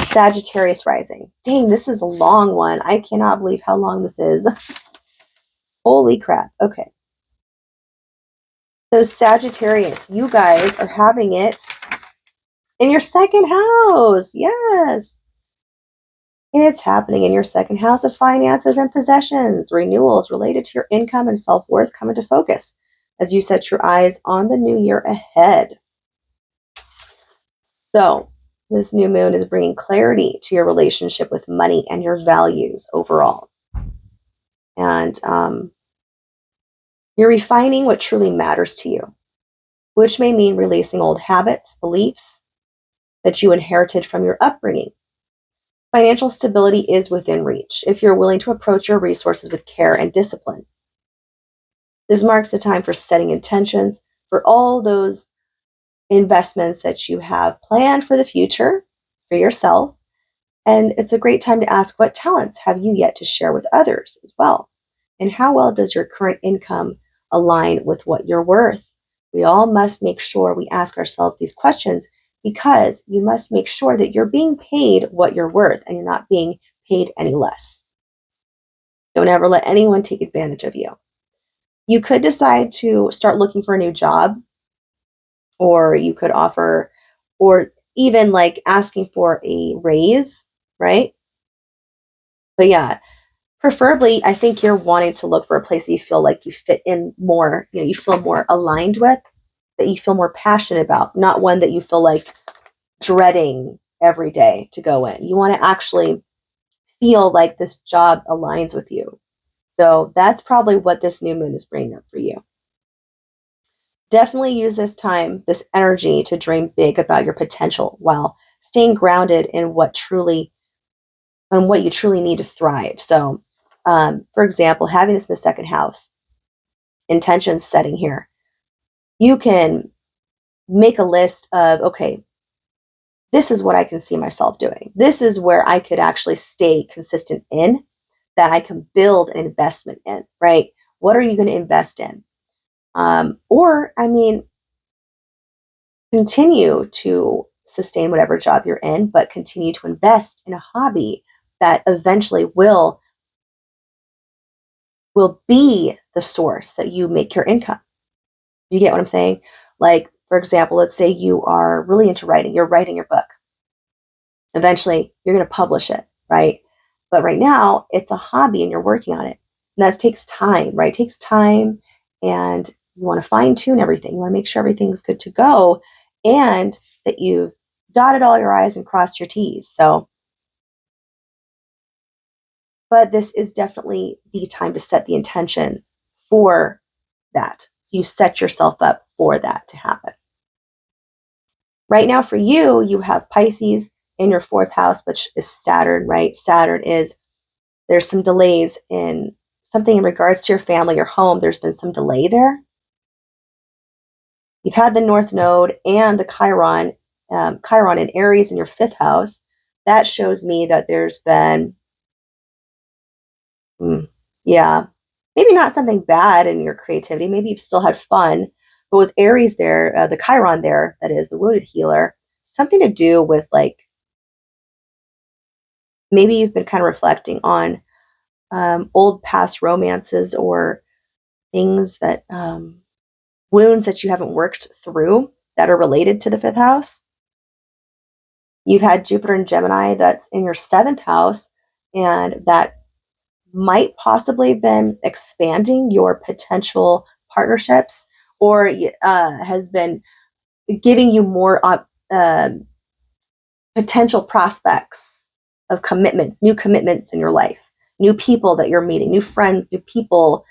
Sagittarius rising. Dang, this is a long one. I cannot believe how long this is. Holy crap. Okay. So Sagittarius, you guys are having it in your 2nd house. Yes. It's happening in your 2nd house of finances and possessions. Renewals related to your income and self-worth come into focus as you set your eyes on the new year ahead. So this new moon is bringing clarity to your relationship with money and your values overall. And you're refining what truly matters to you, which may mean releasing old habits, beliefs that you inherited from your upbringing. Financial stability is within reach if you're willing to approach your resources with care and discipline. This marks the time for setting intentions for all those investments that you have planned for the future for yourself. And it's a great time to ask, what talents have you yet to share with others as well? And how well does your current income align with what you're worth? We all must make sure we ask ourselves these questions, because you must make sure that you're being paid what you're worth and you're not being paid any less. Don't ever let anyone take advantage of you. You could decide to start looking for a new job, or you could offer, or even like asking for a raise, right? But yeah, preferably, I think you're wanting to look for a place that you feel like you fit in more, you feel more aligned with, that you feel more passionate about, not one that you feel like dreading every day to go in. You want to actually feel like this job aligns with you. So that's probably what this new moon is bringing up for you. Definitely use this time, this energy, to dream big about your potential while staying grounded in what you truly need to thrive. So, for example, having this in the 2nd house, intention setting here, you can make a list of, okay, this is what I can see myself doing. This is where I could actually stay consistent in, that I can build an investment in, right? What are you going to invest in? Continue to sustain whatever job you're in, but continue to invest in a hobby that eventually will be the source that you make your income. Do you get what I'm saying? Like, for example, let's say you are really into writing. You're writing your book. Eventually, you're going to publish it, right? But right now, it's a hobby and you're working on it. And that takes time, right? It takes time, and you want to fine tune everything. You want to make sure everything's good to go and that you've dotted all your I's and crossed your T's. So, but this is definitely the time to set the intention for that. So you set yourself up for that to happen. Right now for you, you have Pisces in your 4th house, which is Saturn, right? Saturn is, there's some delays in something in regards to your family, your home. There's been some delay there. You've had the North Node and the Chiron in Aries in your 5th house. That shows me that there's been, maybe not something bad in your creativity. Maybe you've still had fun. But with Aries there, the Chiron there, that is the wounded healer, something to do with like, maybe you've been kind of reflecting on old past romances or things that, wounds that you haven't worked through that are related to the 5th house. You've had Jupiter and Gemini that's in your 7th house, and that might possibly have been expanding your potential partnerships, or has been giving you more potential prospects of commitments, new commitments in your life, new people that you're meeting, new friends, new people,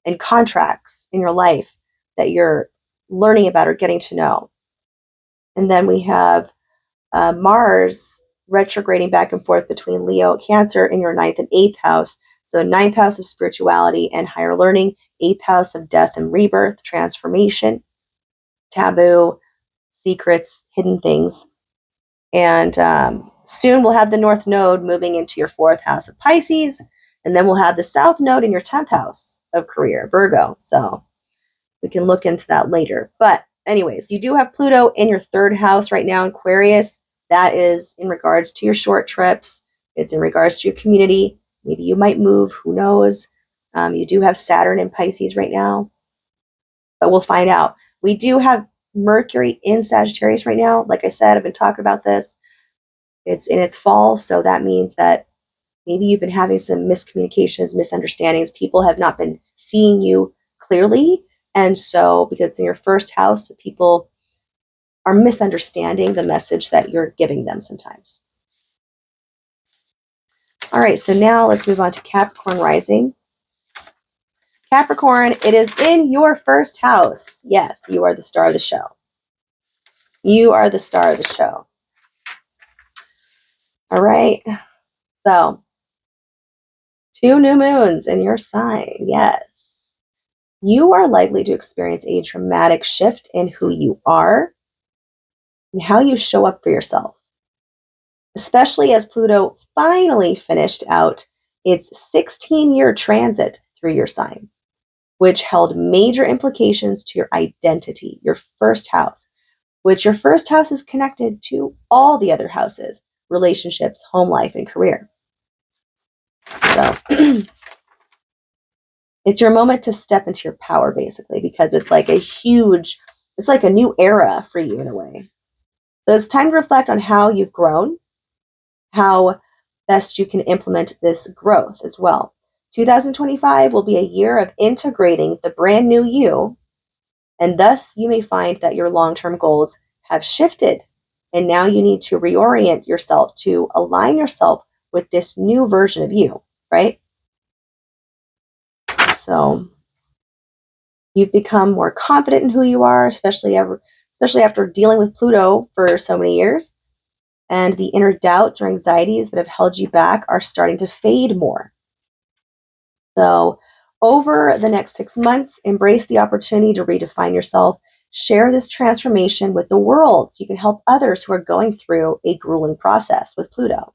and contracts in your life that you're learning about or getting to know. And then we have Mars retrograding back and forth between Leo and Cancer in your 9th and 8th house. So 9th house of spirituality and higher learning, 8th house of death and rebirth, transformation, taboo, secrets, hidden things. And soon we'll have the North Node moving into your 4th house of Pisces. And then we'll have the South Node in your 10th house of career, Virgo. So we can look into that later. But anyways, you do have Pluto in your 3rd house right now in Aquarius. That is in regards to your short trips. It's in regards to your community. Maybe you might move. Who knows? You do have Saturn in Pisces right now. But we'll find out. We do have Mercury in Sagittarius right now. Like I said, I've been talking about this. It's in its fall. So that means that maybe you've been having some miscommunications, misunderstandings. People have not been seeing you clearly. And so, because it's in your 1st house, people are misunderstanding the message that you're giving them sometimes. All right, so now let's move on to Capricorn rising. Capricorn, it is in your 1st house. Yes, you are the star of the show. You are the star of the show. All right, so 2 new moons in your sign. Yes. You are likely to experience a dramatic shift in who you are and how you show up for yourself, especially as Pluto finally finished out its 16-year transit through your sign, which held major implications to your identity, your 1st house, which your 1st house is connected to all the other houses, relationships, home life, and career. So it's your moment to step into your power, basically, because it's like it's like a new era for you in a way. So it's time to reflect on how you've grown, how best you can implement this growth as well. 2025 will be a year of integrating the brand new you, and thus you may find that your long-term goals have shifted, and now you need to reorient yourself to align yourself with this new version of you, right? So you've become more confident in who you are, especially after dealing with Pluto for so many years. And the inner doubts or anxieties that have held you back are starting to fade more. So over the next 6 months, embrace the opportunity to redefine yourself. Share this transformation with the world so you can help others who are going through a grueling process with Pluto.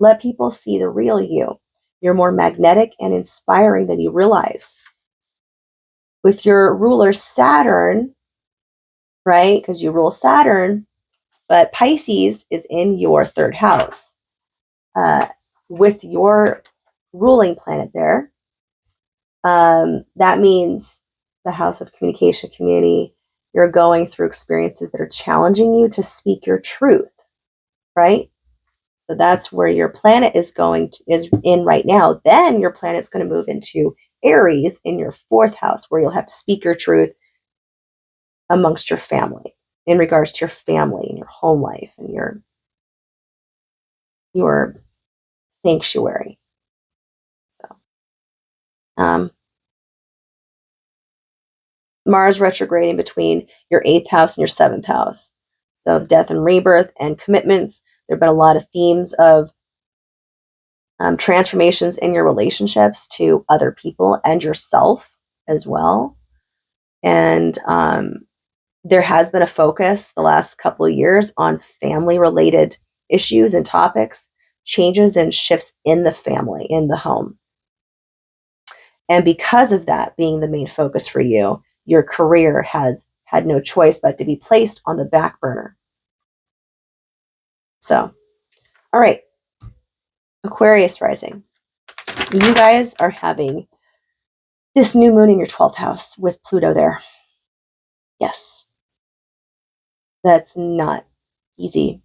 Let people see the real you. You're more magnetic and inspiring than you realize. With your ruler Saturn, right? Because you rule Saturn, but Pisces is in your 3rd house. With your ruling planet there, that means the house of communication, community, you're going through experiences that are challenging you to speak your truth, right? So that's where your planet is in right now. Then your planet's going to move into Aries in your 4th house, where you'll have to speak your truth amongst your family, in regards to your family and your home life and your sanctuary. So, Mars retrograding between your 8th house and your 7th house. So death and rebirth and commitments. There have been a lot of themes of transformations in your relationships to other people and yourself as well. And There has been a focus the last couple of years on family-related issues and topics, changes and shifts in the family, in the home. And because of that being the main focus for you, your career has had no choice but to be placed on the back burner. So, all right, Aquarius rising. You guys are having this new moon in your 12th house with Pluto there. Yes. That's not easy,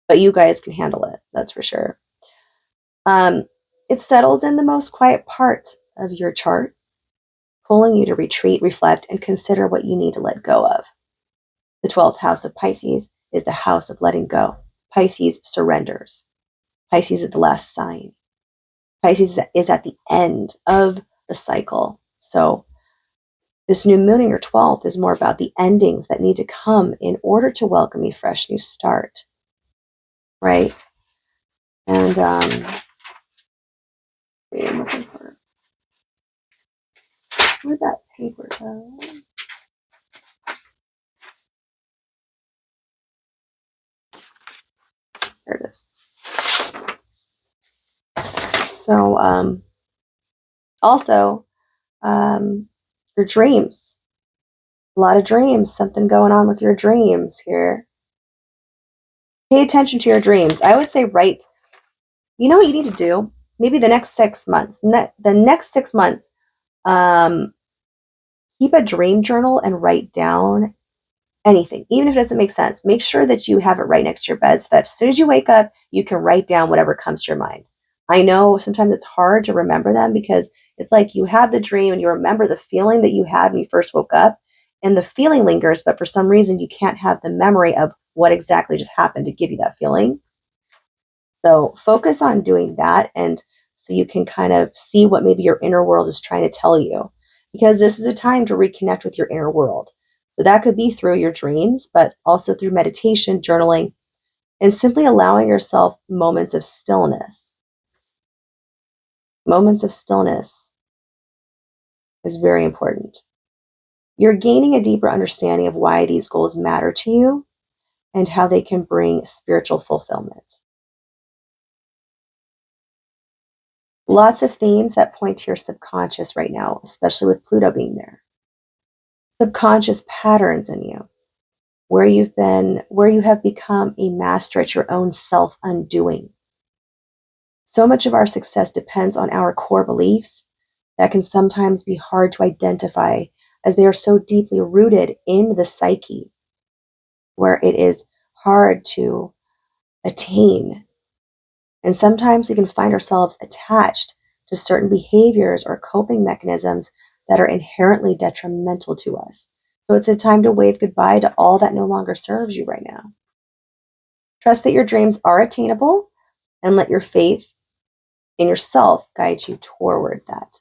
but you guys can handle it. That's for sure. It settles in the most quiet part of your chart, pulling you to retreat, reflect, and consider what you need to let go of. The 12th house of Pisces is the house of letting go. Pisces surrenders. Pisces is the last sign. Pisces is at the end of the cycle. So this new moon in your 12th is more about the endings that need to come in order to welcome a fresh new start. Right? And I'm looking for, where'd that paper go? There it is. So also your dreams. A lot of dreams, something going on with your dreams here. Pay attention to your dreams. I would say you know what you need to do? Maybe the next 6 months. The next 6 months, keep a dream journal and write down anything, even if it doesn't make sense. Make sure that you have it right next to your bed so that as soon as you wake up, you can write down whatever comes to your mind. I know sometimes it's hard to remember them because it's like you had the dream and you remember the feeling that you had when you first woke up, and the feeling lingers, but for some reason you can't have the memory of what exactly just happened to give you that feeling. So focus on doing that, and so you can kind of see what maybe your inner world is trying to tell you, because this is a time to reconnect with your inner world. So that could be through your dreams, but also through meditation, journaling, and simply allowing yourself moments of stillness. Moments of stillness is very important. You're gaining a deeper understanding of why these goals matter to you and how they can bring spiritual fulfillment. Lots of themes that point to your subconscious right now, especially with Pluto being there. Subconscious patterns in you, where you have become a master at your own self undoing. So much of our success depends on our core beliefs that can sometimes be hard to identify as they are so deeply rooted in the psyche, where it is hard to attain. And sometimes we can find ourselves attached to certain behaviors or coping mechanisms that are inherently detrimental to us. So it's a time to wave goodbye to all that no longer serves you right now. Trust that your dreams are attainable and let your faith in yourself guide you toward that.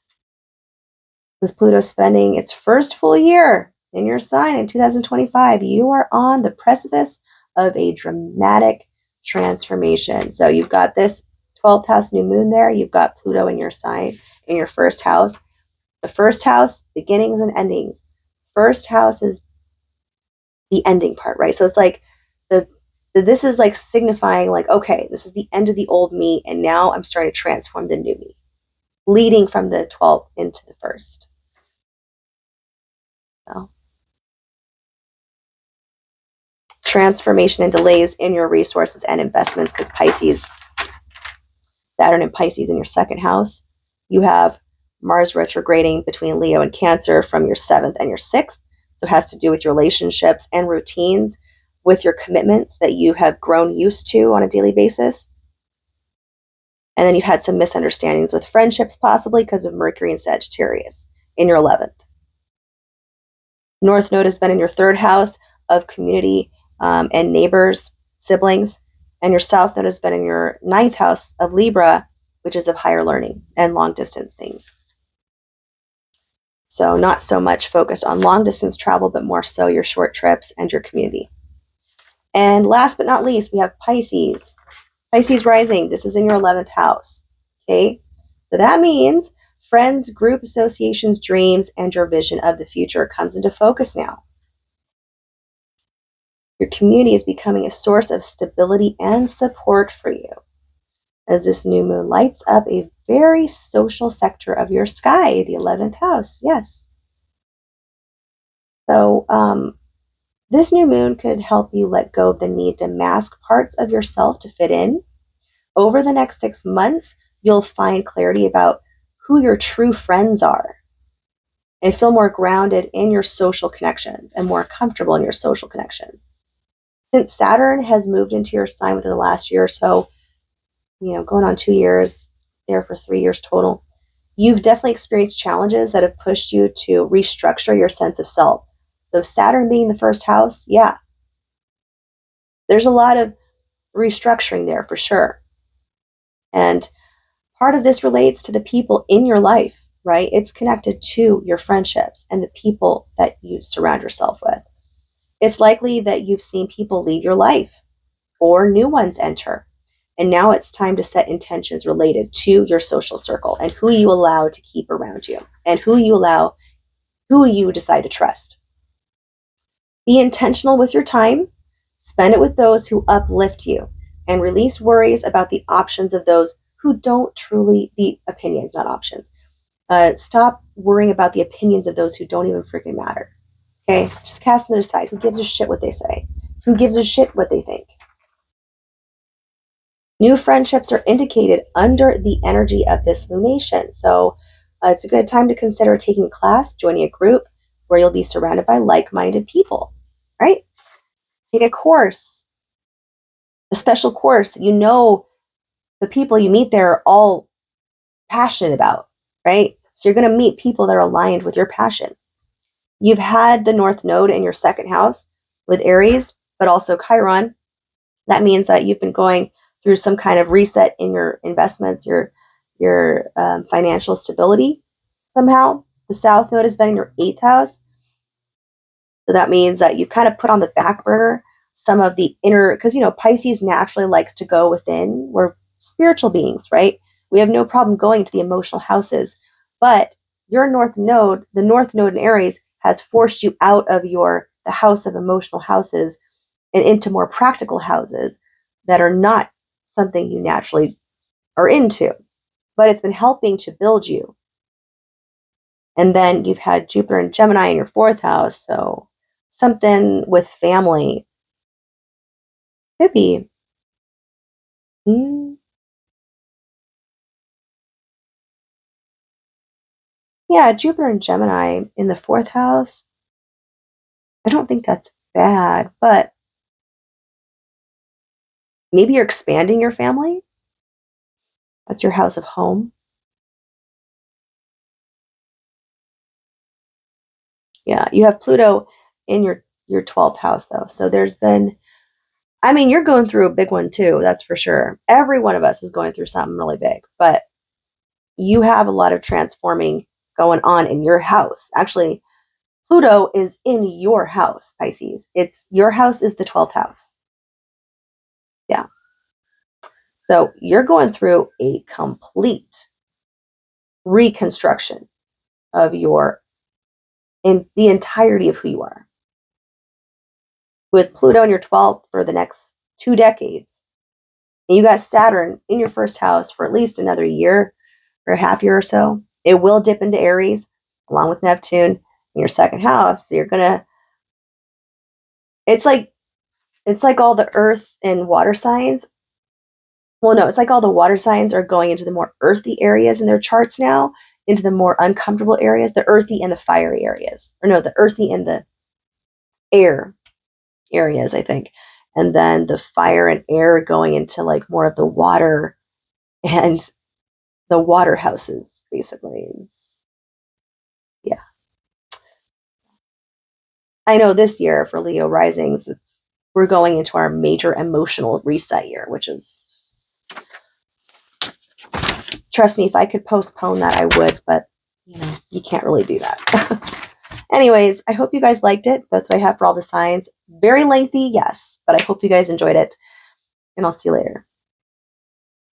With Pluto spending its first full year in your sign in 2025, you are on the precipice of a dramatic transformation. So you've got this 12th house new moon there. You've got Pluto in your sign, in your first house. The first house, beginnings and endings. First house is the ending part, right? So it's like this is like signifying like, okay, this is the end of the old me, and now I'm starting to transform the new me, leading from the 12th into the first. So, transformation and delays in your resources and investments, because Pisces, Saturn and Pisces in your second house. You have Mars retrograding between Leo and Cancer from your 7th and your 6th. So it has to do with your relationships and routines, with your commitments that you have grown used to on a daily basis. And then you've had some misunderstandings with friendships, possibly because of Mercury and Sagittarius in your 11th. North Node has been in your 3rd house of community and neighbors, siblings. And your South Node has been in your 9th house of Libra, which is of higher learning and long distance things. So not so much focused on long distance travel, but more so your short trips and your community. And last but not least, we have Pisces. Pisces rising, this is in your 11th house. Okay, so that means friends, group associations, dreams, and your vision of the future comes into focus now. Your community is becoming a source of stability and support for you, as this new moon lights up a very social sector of your sky, the 11th house. Yes. So this new moon could help you let go of the need to mask parts of yourself to fit in. Over the next 6 months, you'll find clarity about who your true friends are and feel more grounded in your social connections and more comfortable in your social connections. Since Saturn has moved into your sign within the last year or so, going on 2 years, there for 3 years total, you've definitely experienced challenges that have pushed you to restructure your sense of self. So Saturn being the first house, yeah, there's a lot of restructuring there for sure. And part of this relates to the people in your life, right? It's connected to your friendships and the people that you surround yourself with. It's likely that you've seen people leave your life or new ones enter. And now it's time to set intentions related to your social circle and who you allow to keep around you and who you decide to trust. Be intentional with your time. Spend it with those who uplift you and release worries about the options of those who don't truly, the opinions, not options. Stop worrying about the opinions of those who don't even freaking matter. Okay? Just cast them aside. Who gives a shit what they say? Who gives a shit what they think? New friendships are indicated under the energy of this lunation. So it's a good time to consider taking a class, joining a group where you'll be surrounded by like-minded people, right? Take a course, a special course that the people you meet there are all passionate about, right? So you're going to meet people that are aligned with your passion. You've had the North Node in your second house with Aries, but also Chiron. That means that you've been going through some kind of reset in your investments, your financial stability somehow. The South Node has been in your 8th house. So that means that you've kind of put on the back burner some of the inner, because, Pisces naturally likes to go within. We're spiritual beings, right? We have no problem going to the emotional houses. But your North Node, the North Node in Aries, has forced you out of the house of emotional houses and into more practical houses that are not something you naturally are into, but it's been helping to build you. And then you've had Jupiter and Gemini in your 4th house, so something with family could be. Yeah, Jupiter and Gemini in the 4th house. I don't think that's bad, but maybe you're expanding your family. That's your house of home. Yeah, you have Pluto in your 12th house, though. So there's been, you're going through a big one, too. That's for sure. Every one of us is going through something really big, but you have a lot of transforming going on in your house. Actually, Pluto is in your house, Pisces. Your house is the 12th house. Yeah. So you're going through a complete reconstruction of in the entirety of who you are. With Pluto in your 12th for the next 2 decades. And you got Saturn in your 1st house for at least another year or a half year or so. It will dip into Aries along with Neptune in your 2nd house. So it's like all the earth and water signs. Well, no, it's like all the water signs are going into the more earthy areas in their charts now, into the more uncomfortable areas, the earthy and the fiery areas. Or no, the earthy and the air areas, I think. And then the fire and air going into like more of the water and the water houses, basically. Yeah. I know this year for Leo risings, we're going into our major emotional reset year, which is, trust me, if I could postpone that, I would, but you can't really do that. Anyways, I hope you guys liked it. That's what I have for all the signs. Very lengthy, yes, but I hope you guys enjoyed it, and I'll see you later.